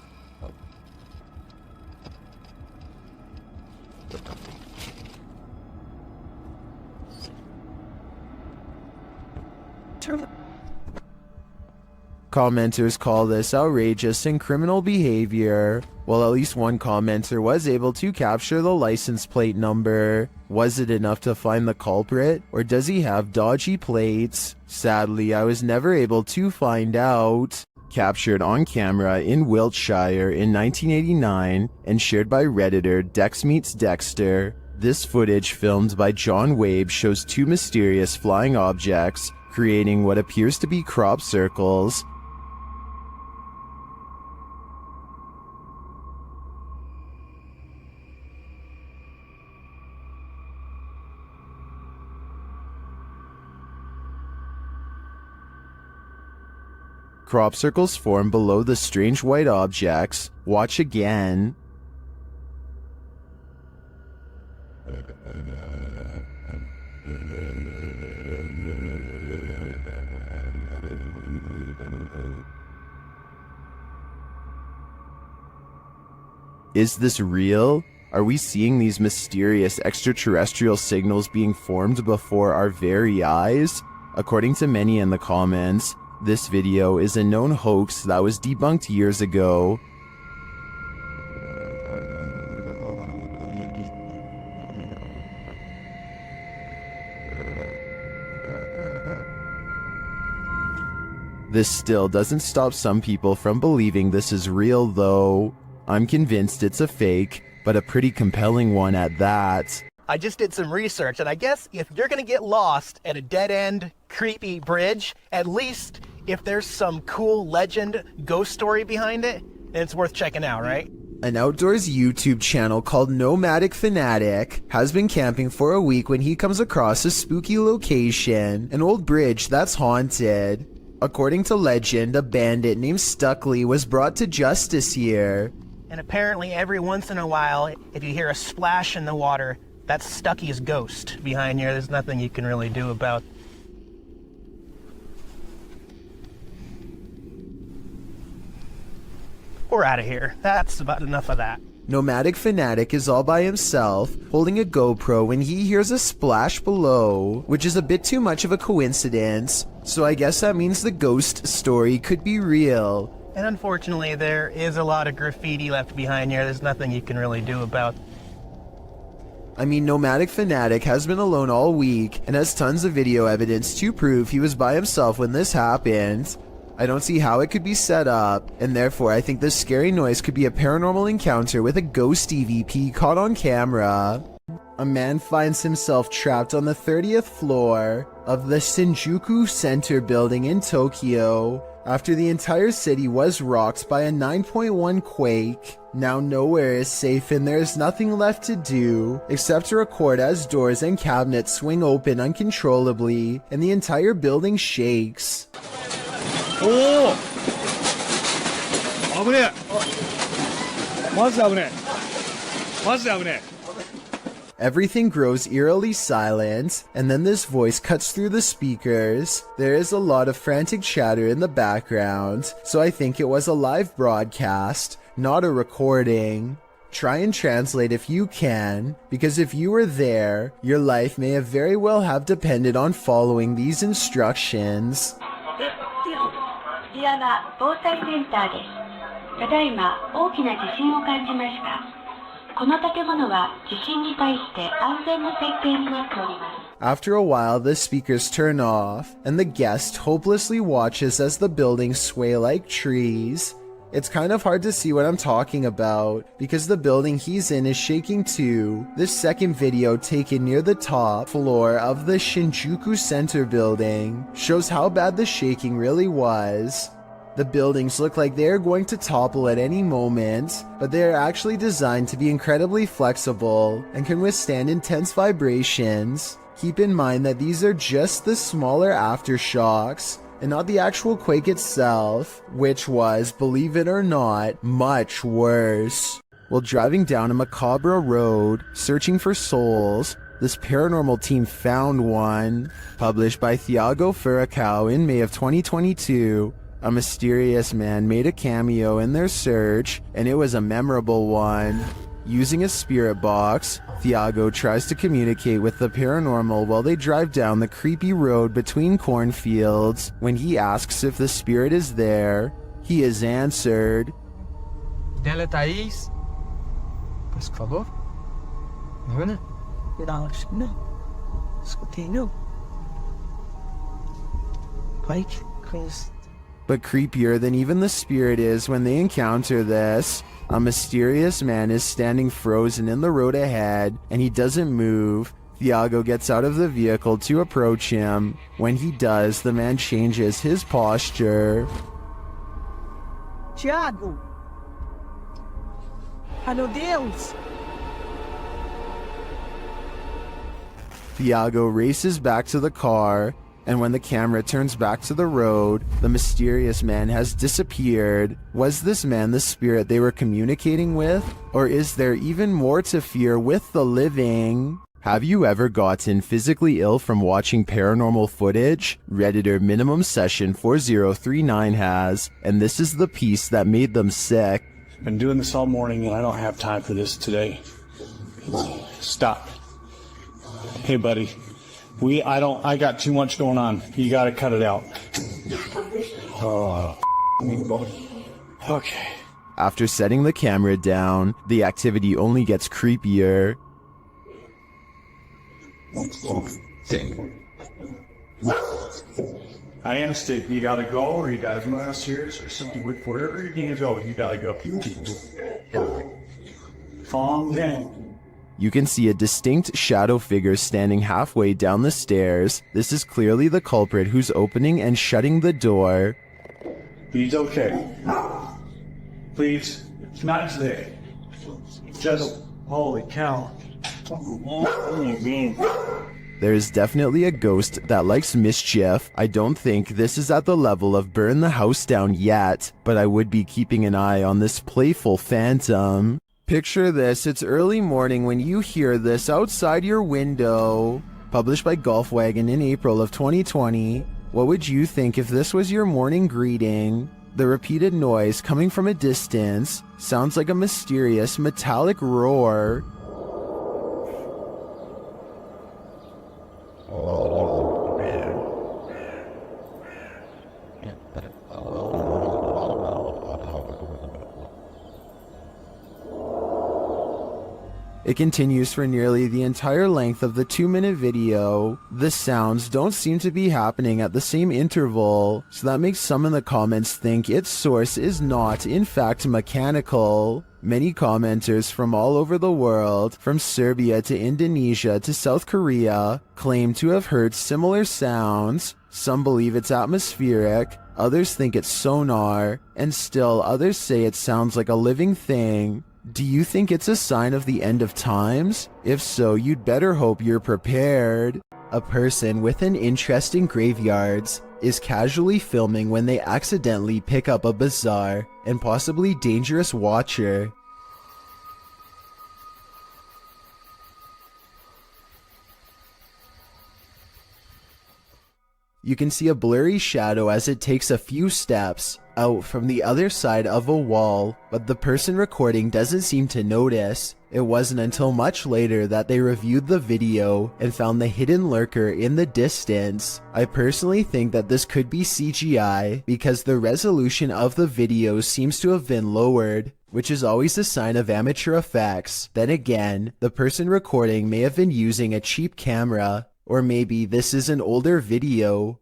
Commenters call this outrageous and criminal behavior. While at least one commenter was able to capture the license plate number. Was it enough to find the culprit, or does he have dodgy plates? Sadly, I was never able to find out. Captured on camera in Wiltshire in 1989 and shared by Redditor Dex Meets Dexter, this footage filmed by John Wabe shows two mysterious flying objects creating what appears to be crop circles. Crop circles form below the strange white objects. Watch again. Is this real? Are we seeing these mysterious extraterrestrial signals being formed before our very eyes? According to many in the comments, this video is a known hoax that was debunked years ago. This still doesn't stop some people from believing this is real though. I'm convinced it's a fake, but a pretty compelling one at that. I just did some research, and I guess if you're gonna get lost at a dead-end, creepy bridge, at least if there's some cool legend, ghost story behind it, then it's worth checking out, right? An outdoors YouTube channel called Nomadic Fanatic has been camping for a week when he comes across a spooky location, an old bridge that's haunted. According to legend, a bandit named Stuckley was brought to justice here. And apparently every once in a while, if you hear a splash in the water, that's Stucky's ghost behind here. There's nothing you can really do about. We're out of here. That's about enough of that. Nomadic Fanatic is all by himself, holding a GoPro when he hears a splash below, which is a bit too much of a coincidence, so I guess that means the ghost story could be real. And unfortunately, there is a lot of graffiti left behind here. There's nothing you can really do about. I mean, Nomadic Fanatic has been alone all week and has tons of video evidence to prove he was by himself when this happened. I don't see how it could be set up, and therefore I think this scary noise could be a paranormal encounter with a ghost EVP caught on camera. A man finds himself trapped on the 30th floor of the Shinjuku Center building in Tokyo after the entire city was rocked by a 9.1 quake. Now nowhere is safe and there is nothing left to do except to record as doors and cabinets swing open uncontrollably and the entire building shakes. Oh! Everything grows eerily silent, and then this voice cuts through the speakers. There is a lot of frantic chatter in the background, so I think it was a live broadcast, not a recording. Try and translate if you can, because if you were there, your life may have very well have depended on following these instructions. こちらは防災センターです。ただいま大きな地震を感じました。この建物は地震に対して安全な設計になっております。 After a while, the speakers turn off, and the guest hopelessly watches as the buildings sway like trees. It's kind of hard to see what I'm talking about, because the building he's in is shaking too. This second video, taken near the top floor of the Shinjuku Center building, shows how bad the shaking really was. The buildings look like they are going to topple at any moment, but they are actually designed to be incredibly flexible and can withstand intense vibrations. Keep in mind that these are just the smaller aftershocks, and not the actual quake itself, which was, believe it or not, much worse. While driving down a macabre road, searching for souls, this paranormal team found one. Published by Thiago Furacao in May of 2022, a mysterious man made a cameo in their search, and it was a memorable one. Using a spirit box, Thiago tries to communicate with the paranormal while they drive down the creepy road between cornfields. When he asks if the spirit is there, he is answered. Dela Thaís. Por favor. Não, não. Escutei, não. Quite close. But creepier than even the spirit is when they encounter this. A mysterious man is standing frozen in the road ahead, and he doesn't move. Thiago gets out of the vehicle to approach him. When he does, the man changes his posture. Thiago! Meu Deus! Thiago races back to the car, and when the camera turns back to the road, the mysterious man has disappeared. Was this man the spirit they were communicating with? Or is there even more to fear with the living? Have you ever gotten physically ill from watching paranormal footage? Redditor Minimum Session 4039 has, and this is the piece that made them sick. Been doing this all morning and I don't have time for this today. Stop. Hey buddy. I got too much going on. You gotta cut it out. Oh, okay. After setting the camera down, the activity only gets creepier. I understand. You gotta go, or you guys are serious, or something. Wherever you need to go, you gotta go. Calm down. You can see a distinct shadow figure standing halfway down the stairs. This is clearly the culprit who's opening and shutting the door. He's okay. Please, it's not today. Just, holy cow. There is definitely a ghost that likes mischief. I don't think this is at the level of burn the house down yet, but I would be keeping an eye on this playful phantom. Picture this, it's early morning when you hear this outside your window. Published by Golfwagon in April of 2020. What would you think if this was your morning greeting? The repeated noise coming from a distance sounds like a mysterious metallic roar. It continues for nearly the entire length of the 2-minute video. The sounds don't seem to be happening at the same interval, so that makes some in the comments think its source is not, in fact, mechanical. Many commenters from all over the world, from Serbia to Indonesia to South Korea, claim to have heard similar sounds. Some believe it's atmospheric, others think it's sonar, and still others say it sounds like a living thing. Do you think it's a sign of the end of times? If so, you'd better hope you're prepared. A person with an interest in graveyards is casually filming when they accidentally pick up a bizarre and possibly dangerous watcher. You can see a blurry shadow as it takes a few steps out from the other side of a wall, but the person recording doesn't seem to notice. It wasn't until much later that they reviewed the video and found the hidden lurker in the distance. I personally think that this could be CGI because the resolution of the video seems to have been lowered, which is always a sign of amateur effects. Then again, the person recording may have been using a cheap camera, or maybe this is an older video.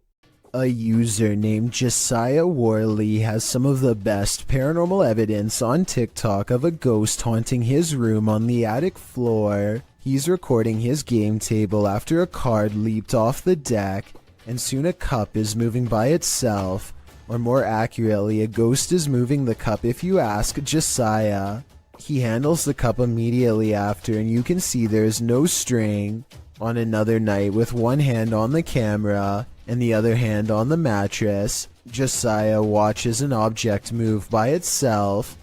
A user named Josiah Worley has some of the best paranormal evidence on TikTok of a ghost haunting his room on the attic floor. He's recording his game table after a card leaped off the deck, and soon a cup is moving by itself. Or more accurately, a ghost is moving the cup if you ask Josiah. He handles the cup immediately after, and you can see there's no string. On another night, with one hand on the camera and the other hand on the mattress, Josiah watches an object move by itself.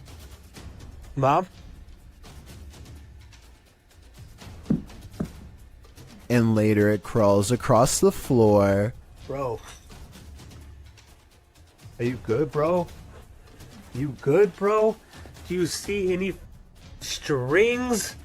Mom? And later it crawls across the floor. Bro. Are you good, bro? You good, bro? Do you see any strings?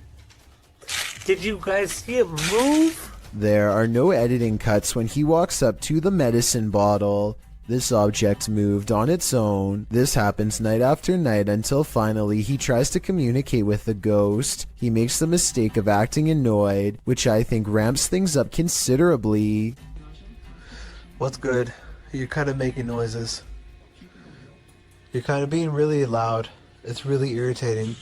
Did you guys see it move? There are no editing cuts when he walks up to the medicine bottle. This object moved on its own. This happens night after night until finally he tries to communicate with the ghost. He makes the mistake of acting annoyed, which I think ramps things up considerably. What's good? You're kind of making noises. You're kind of being really loud. It's really irritating.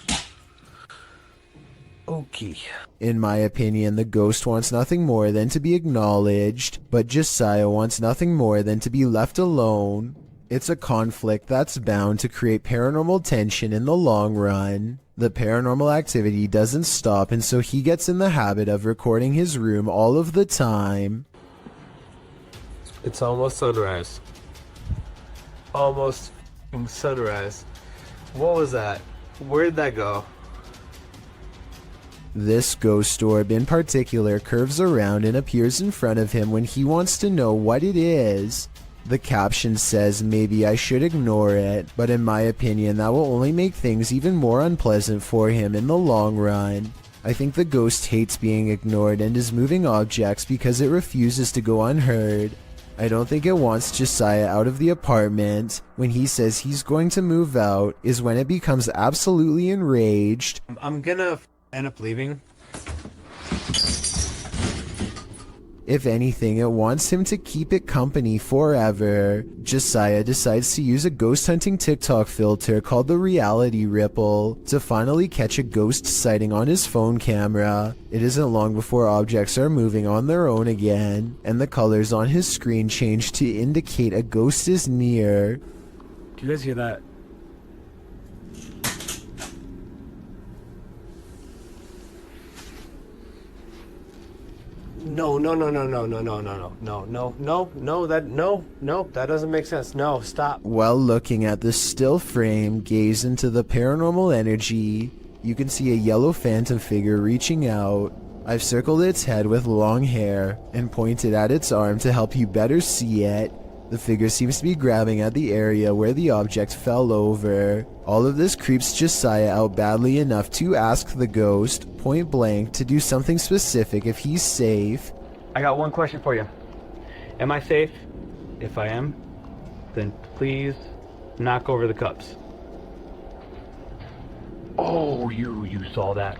Okay. In my opinion, the ghost wants nothing more than to be acknowledged, but Josiah wants nothing more than to be left alone. It's a conflict that's bound to create paranormal tension in the long run. The paranormal activity doesn't stop, and so he gets in the habit of recording his room all of the time. It's almost sunrise. Almost sunrise. What was that? Where'd that go? This ghost orb in particular curves around and appears in front of him when he wants to know what it is. The caption says maybe I should ignore it, but in my opinion that will only make things even more unpleasant for him in the long run. I think the ghost hates being ignored and is moving objects because it refuses to go unheard. I don't think it wants Josiah out of the apartment. When he says he's going to move out is when it becomes absolutely enraged. I'm gonna end up leaving. If anything, it wants him to keep it company forever. Josiah decides to use a ghost hunting TikTok filter called the reality ripple to finally catch a ghost sighting on his phone camera. It isn't long before objects are moving on their own again, and the colors on his screen change to indicate a ghost is near. Do you guys hear that? No, that doesn't make sense. No, stop. While looking at the still frame, gaze into the paranormal energy, you can see a yellow phantom figure reaching out. I've circled its head with long hair and pointed at its arm to help you better see it. The figure seems to be grabbing at the area where the object fell over. All of this creeps Josiah out badly enough to ask the ghost, point blank, to do something specific if he's safe. I got one question for you. Am I safe? If I am, then please knock over the cups. Oh, you saw that.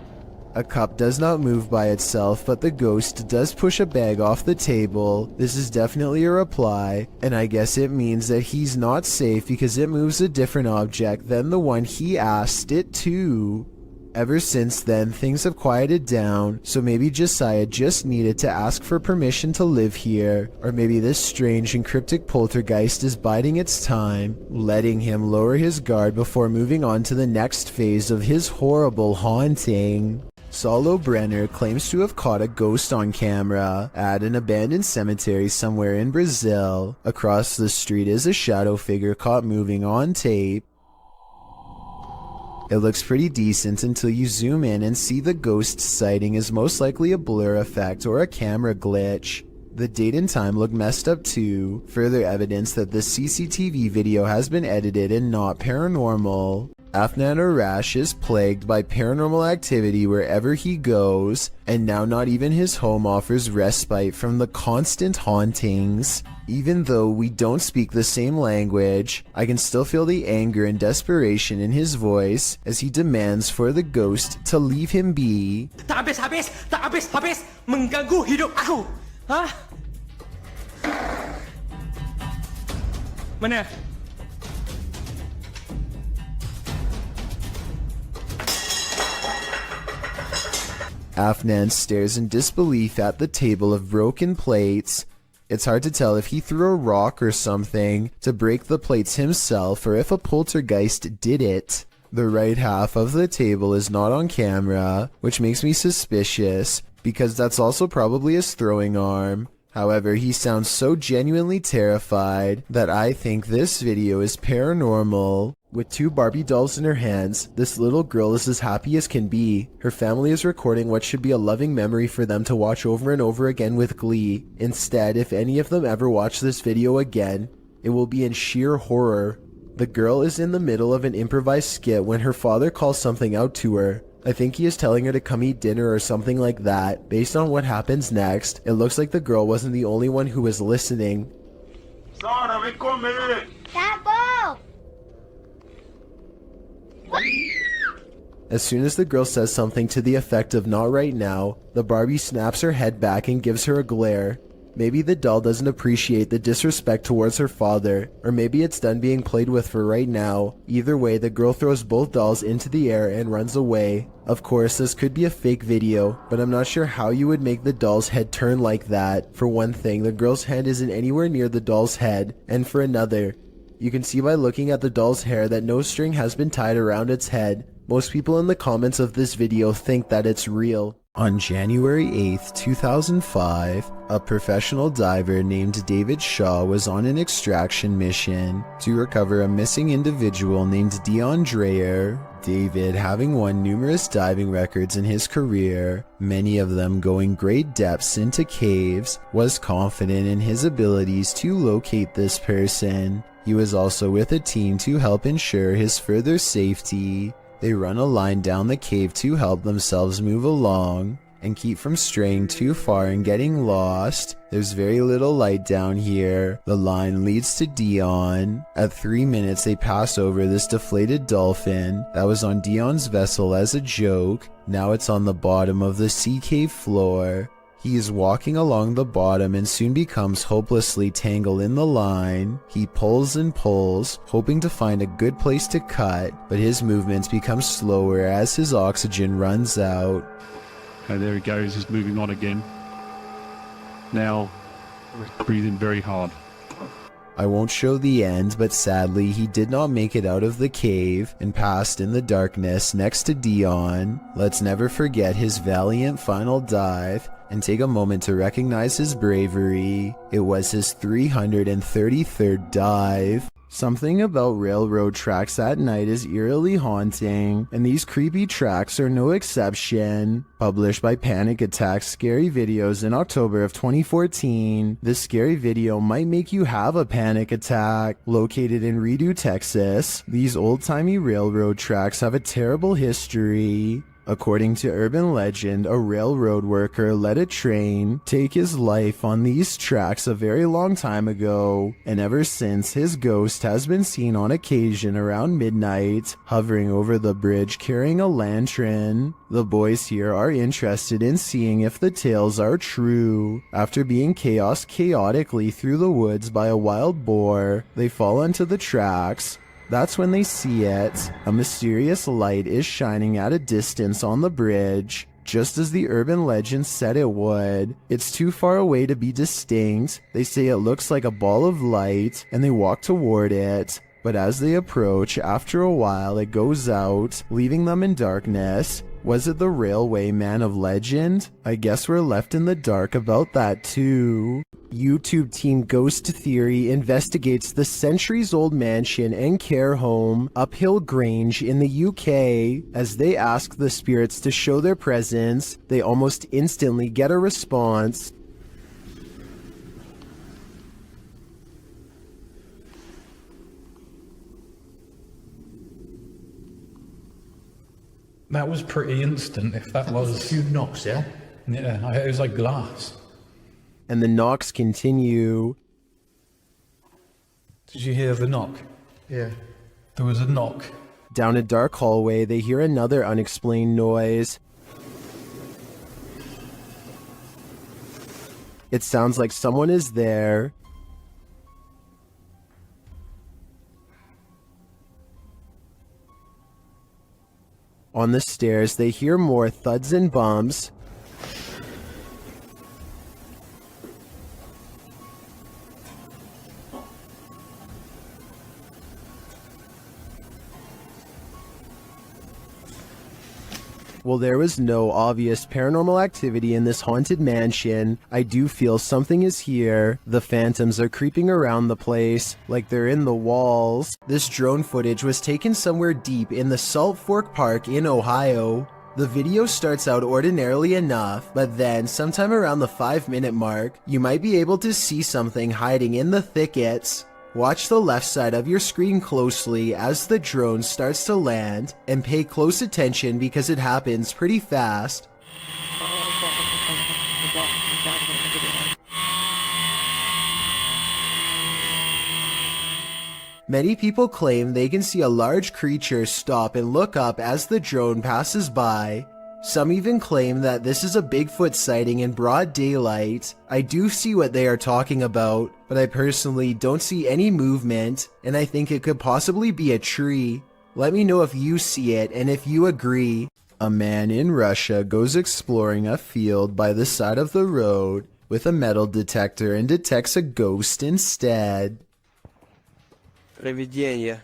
A cup does not move by itself, but the ghost does push a bag off the table. This is definitely a reply, and I guess it means that he's not safe because it moves a different object than the one he asked it to. Ever since then, things have quieted down, so maybe Josiah just needed to ask for permission to live here, or maybe this strange and cryptic poltergeist is biding its time, letting him lower his guard before moving on to the next phase of his horrible haunting. Saulo Brenner claims to have caught a ghost on camera at an abandoned cemetery somewhere in Brazil. Across the street is a shadow figure caught moving on tape. It looks pretty decent until you zoom in and see the ghost sighting is most likely a blur effect or a camera glitch. The date and time look messed up too, further evidence that the CCTV video has been edited and not paranormal. Afnan Arash is plagued by paranormal activity wherever he goes, and now not even his home offers respite from the constant hauntings. Even though we don't speak the same language, I can still feel the anger and desperation in his voice as he demands for the ghost to leave him be. Tak habis, mengganggu hidup aku. Hah? Mana? Afnan stares in disbelief at the table of broken plates. It's hard to tell if he threw a rock or something to break the plates himself or if a poltergeist did it. The right half of the table is not on camera, which makes me suspicious, because that's also probably his throwing arm. However, he sounds so genuinely terrified that I think this video is paranormal. With 2 Barbie dolls in her hands, this little girl is as happy as can be. Her family is recording what should be a loving memory for them to watch over and over again with glee. Instead, if any of them ever watch this video again, it will be in sheer horror. The girl is in the middle of an improvised skit when her father calls something out to her. I think he is telling her to come eat dinner or something like that. Based on what happens next, it looks like the girl wasn't the only one who was listening. As soon as the girl says something to the effect of "not right now," the Barbie snaps her head back and gives her a glare. Maybe the doll doesn't appreciate the disrespect towards her father, or maybe it's done being played with for right now. Either way, the girl throws both dolls into the air and runs away. Of course, this could be a fake video, but I'm not sure how you would make the doll's head turn like that. For one thing, the girl's hand isn't anywhere near the doll's head, and for another, you can see by looking at the doll's hair that no string has been tied around its head. Most people in the comments of this video think that it's real. On January 8th, 2005, a professional diver named David Shaw was on an extraction mission to recover a missing individual named Dion Dreyer. David, having won numerous diving records in his career, many of them going great depths into caves, was confident in his abilities to locate this person. He was also with a team to help ensure his further safety. They run a line down the cave to help themselves move along and keep from straying too far and getting lost. There's very little light down here. The line leads to Dion. At 3 minutes, they pass over this deflated dolphin that was on Dion's vessel as a joke. Now it's on the bottom of the sea cave floor. He is walking along the bottom and soon becomes hopelessly tangled in the line. He pulls and pulls, hoping to find a good place to cut, but his movements become slower as his oxygen runs out. Okay, there he goes, he's moving on again. Now, breathing very hard. I won't show the end, but sadly he did not make it out of the cave and passed in the darkness next to Dion. Let's never forget his valiant final dive and take a moment to recognize his bravery. It was his 333rd dive. Something about railroad tracks at night is eerily haunting, and these creepy tracks are no exception. Published by Panic Attack Scary Videos in October of 2014, this scary video might make you have a panic attack. Located in Redo, Texas, these old-timey railroad tracks have a terrible history. According to urban legend, a railroad worker let a train take his life on these tracks a very long time ago, and ever since his ghost has been seen on occasion around midnight, hovering over the bridge carrying a lantern. The boys here are interested in seeing if the tales are true. After being chaotically through the woods by a wild boar, they fall onto the tracks. That's when they see it. A mysterious light is shining at a distance on the bridge, just as the urban legend said it would. It's too far away to be distinct. They say it looks like a ball of light, and they walk toward it. But as they approach, after a while it goes out, leaving them in darkness. Was it the railway man of legend? I guess we're left in the dark about that too. YouTube team Ghost Theory investigates the centuries-old mansion and care home Uphill Grange in the UK. As they ask the spirits to show their presence, they almost instantly get a response. That was pretty instant, if that was... A few knocks, yeah? Yeah, it was like glass. And the knocks continue. Did you hear the knock? Yeah. There was a knock. Down a dark hallway, they hear another unexplained noise. It sounds like someone is there. On the stairs, they hear more thuds and bumps. While there was no obvious paranormal activity in this haunted mansion, I do feel something is here. The phantoms are creeping around the place, like they're in the walls. This drone footage was taken somewhere deep in the Salt Fork Park in Ohio. The video starts out ordinarily enough, but then, sometime around the 5-minute mark, you might be able to see something hiding in the thickets. Watch the left side of your screen closely as the drone starts to land, and pay close attention because it happens pretty fast. Many people claim they can see a large creature stop and look up as the drone passes by. Some even claim that this is a Bigfoot sighting in broad daylight. I do see what they are talking about, but I personally don't see any movement, and I think it could possibly be a tree. Let me know if you see it and if you agree. A man in Russia goes exploring a field by the side of the road with a metal detector and detects a ghost instead. Привидение.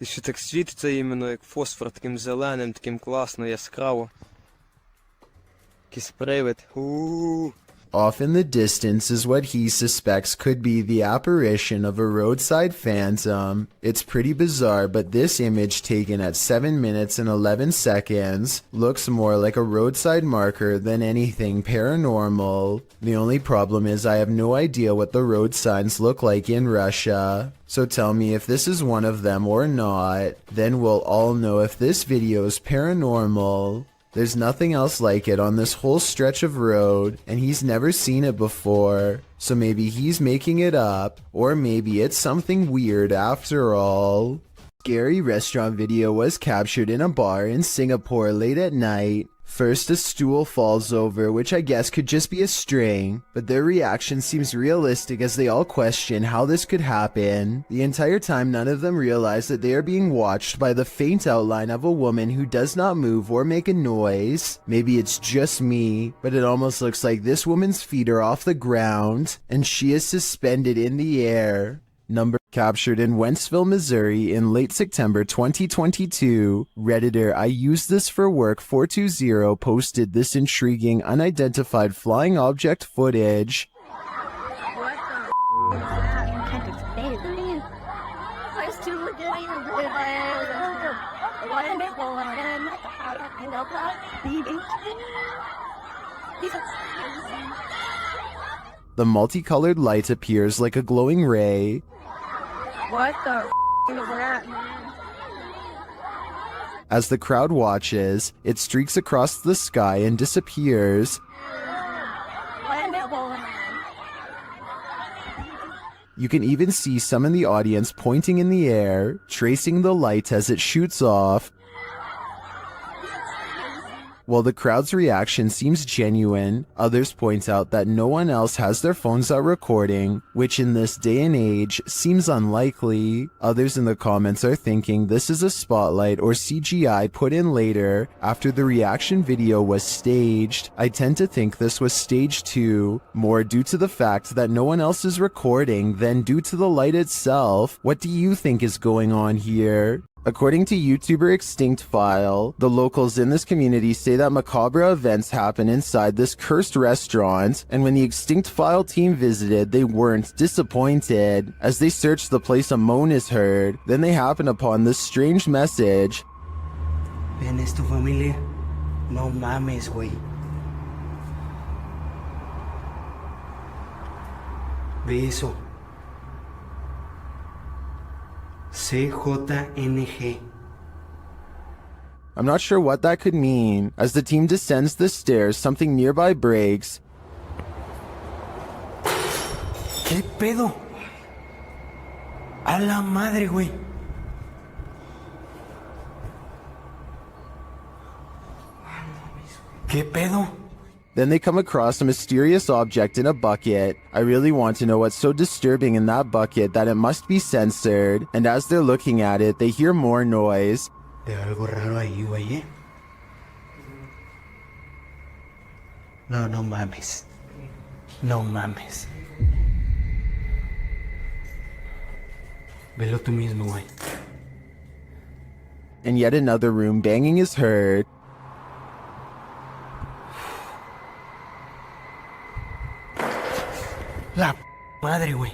І ще так світиться іменно як фосфор, таким зеленим, таким класно, яскраво. Якийсь привид. Off in the distance is what he suspects could be the apparition of a roadside phantom. It's pretty bizarre, but this image taken at 7 minutes and 11 seconds looks more like a roadside marker than anything paranormal. The only problem is I have no idea what the road signs look like in Russia. So tell me if this is one of them or not, then we'll all know if this video is paranormal. There's nothing else like it on this whole stretch of road, and he's never seen it before. So maybe he's making it up, or maybe it's something weird after all. Scary restaurant video was captured in a bar in Singapore late at night. First, a stool falls over, which I guess could just be a string, but their reaction seems realistic as they all question how this could happen. The entire time, none of them realize that they are being watched by the faint outline of a woman who does not move or make a noise. Maybe it's just me, but it almost looks like this woman's feet are off the ground, and she is suspended in the air. Number captured in Wentzville, Missouri in late September 2022. Redditor I Use This For Work 420 posted this intriguing unidentified flying object footage. The multicolored light appears like a glowing ray. What the f is that, man? As the crowd watches, it streaks across the sky and disappears. You can even see some in the audience pointing in the air, tracing the light as it shoots off. While the crowd's reaction seems genuine, others point out that no one else has their phones out recording, which in this day and age seems unlikely. Others in the comments are thinking this is a spotlight or CGI put in later after the reaction video was staged. I tend to think this was staged too, more due to the fact that no one else is recording than due to the light itself. What do you think is going on here? According to YouTuber Extinct File, the locals in this community say that macabre events happen inside this cursed restaurant, and when the Extinct File team visited, they weren't disappointed. As they search the place, a moan is heard. Then they happen upon this strange message. ¿Ven es tu familia? No mames, güey. Ve eso. CJNG. I'm not sure what that could mean. As the team descends the stairs, something nearby breaks. ¿Qué pedo? A la madre, güey. ¿Qué pedo? Then they come across a mysterious object in a bucket. I really want to know what's so disturbing in that bucket that it must be censored. And as they're looking at it, they hear more noise. Veo algo raro ahí, güey, ¿eh? No, no mames. No mames. Velo tú mismo, güey. In yet another room, banging is heard. La madre, güey.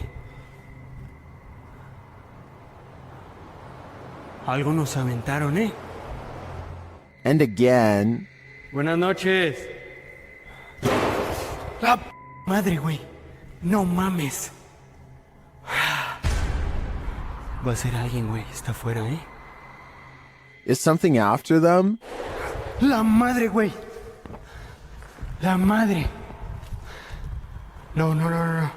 Algo nos aventaron, ¿eh? And again. Buenas noches. La madre, güey. No mames. Va a ser alguien, güey. Está afuera, ¿eh? Is something after them? La madre, güey. La madre. No, no, no, no, no.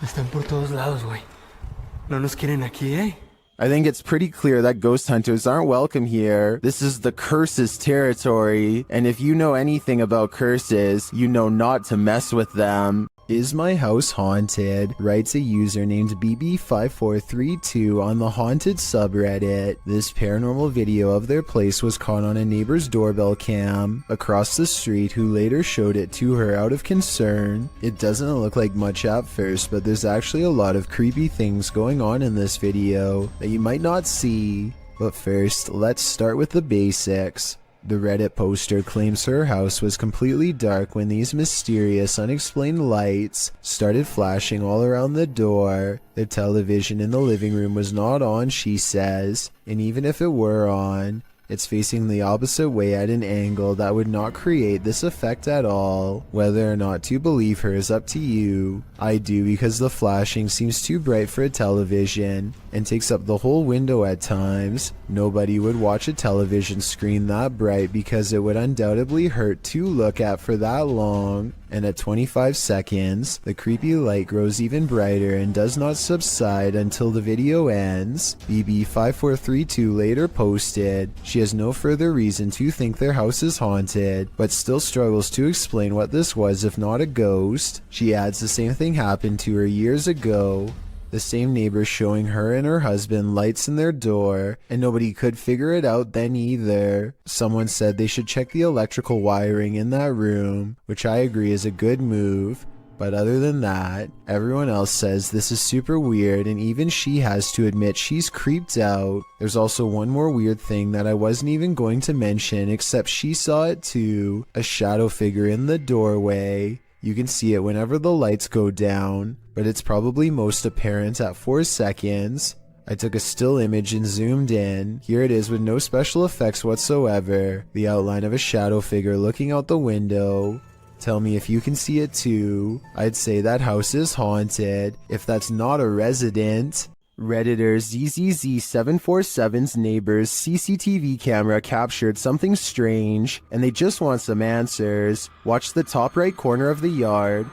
Están por todos lados, güey. No nos quieren aquí, ¿eh? I think it's pretty clear that ghost hunters aren't welcome here. This is the curses territory, and if you know anything about curses, you know not to mess with them. Is my house haunted? Writes a user named BB5432 on the haunted subreddit. This paranormal video of their place was caught on a neighbor's doorbell cam across the street, who later showed it to her out of concern. It doesn't look like much at first, but there's actually a lot of creepy things going on in this video that you might not see. But first, let's start with the basics. The Reddit poster claims her house was completely dark when these mysterious, unexplained lights started flashing all around the door. The television in the living room was not on, she says, and even if it were on, it's facing the opposite way at an angle that would not create this effect at all. Whether or not to believe her is up to you. I do, because the flashing seems too bright for a television and takes up the whole window at times. Nobody would watch a television screen that bright because it would undoubtedly hurt to look at for that long. And at 25 seconds, the creepy light grows even brighter and does not subside until the video ends. BB5432 later posted, she has no further reason to think their house is haunted, but still struggles to explain what this was if not a ghost. She adds the same thing happened to her years ago. The same neighbor showing her and her husband lights in their door, and nobody could figure it out then either. Someone said they should check the electrical wiring in that room, which I agree is a good move. But other than that, everyone else says this is super weird, and even she has to admit she's creeped out. There's also one more weird thing that I wasn't even going to mention, except she saw it too. A shadow figure in the doorway. You can see it whenever the lights go down. but it's probably most apparent at 4 seconds. I took a still image and zoomed in. Here it is with no special effects whatsoever. The outline of a shadow figure looking out the window. Tell me if you can see it too. I'd say that house is haunted, if that's not a resident. Redditor ZZZ747's neighbor's CCTV camera captured something strange, and they just want some answers. Watch the top right corner of the yard.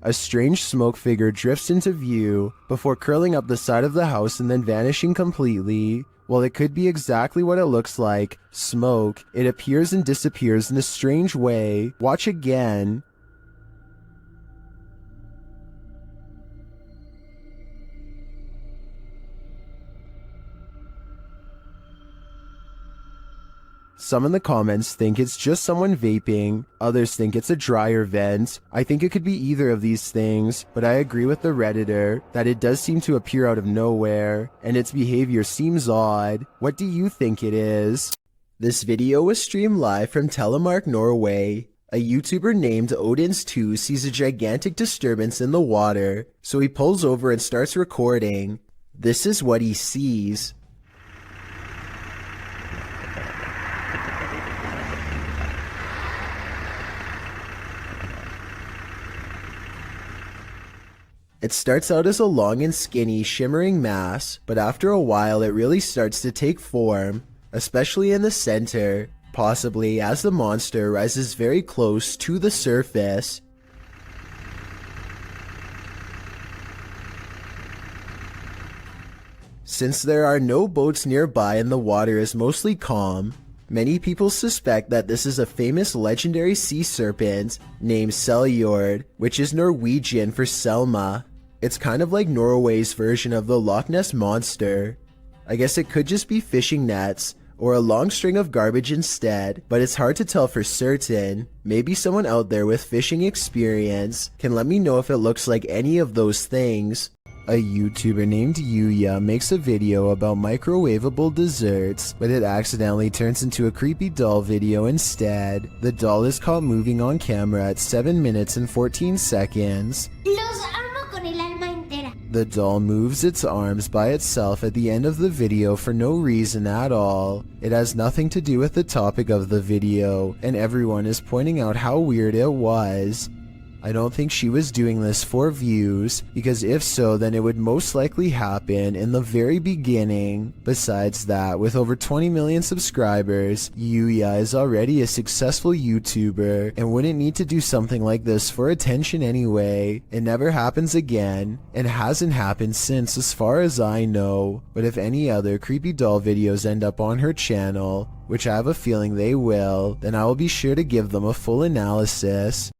A strange smoke figure drifts into view before curling up the side of the house and then vanishing completely. While it could be exactly what it looks like, smoke, it appears and disappears in a strange way. Watch again. Some in the comments think it's just someone vaping, others think it's a dryer vent. I think it could be either of these things, but I agree with the Redditor that it does seem to appear out of nowhere, and its behavior seems odd. What do you think it is? This video was streamed live from Telemark, Norway. A YouTuber named Odins2 sees a gigantic disturbance in the water, so he pulls over and starts recording. This is what he sees. It starts out as a long and skinny, shimmering mass, but after a while it really starts to take form, especially in the center, possibly as the monster rises very close to the surface. Since there are no boats nearby and the water is mostly calm, many people suspect that this is a famous legendary sea serpent named Seljord, which is Norwegian for Selma. It's kind of like Norway's version of the Loch Ness Monster. I guess it could just be fishing nets, or a long string of garbage instead, but it's hard to tell for certain. Maybe someone out there with fishing experience can let me know if it looks like any of those things. A YouTuber named Yuya makes a video about microwavable desserts, but it accidentally turns into a creepy doll video instead. The doll is caught moving on camera at 7 minutes and 14 seconds. The doll moves its arms by itself at the end of the video for no reason at all. It has nothing to do with the topic of the video, and everyone is pointing out how weird it was. I don't think she was doing this for views, because if so, then it would most likely happen in the very beginning. Besides that, with over 20 million subscribers, Yuya is already a successful YouTuber and wouldn't need to do something like this for attention anyway. It never happens again, and hasn't happened since as far as I know. But if any other creepy doll videos end up on her channel, which I have a feeling they will, then I will be sure to give them a full analysis.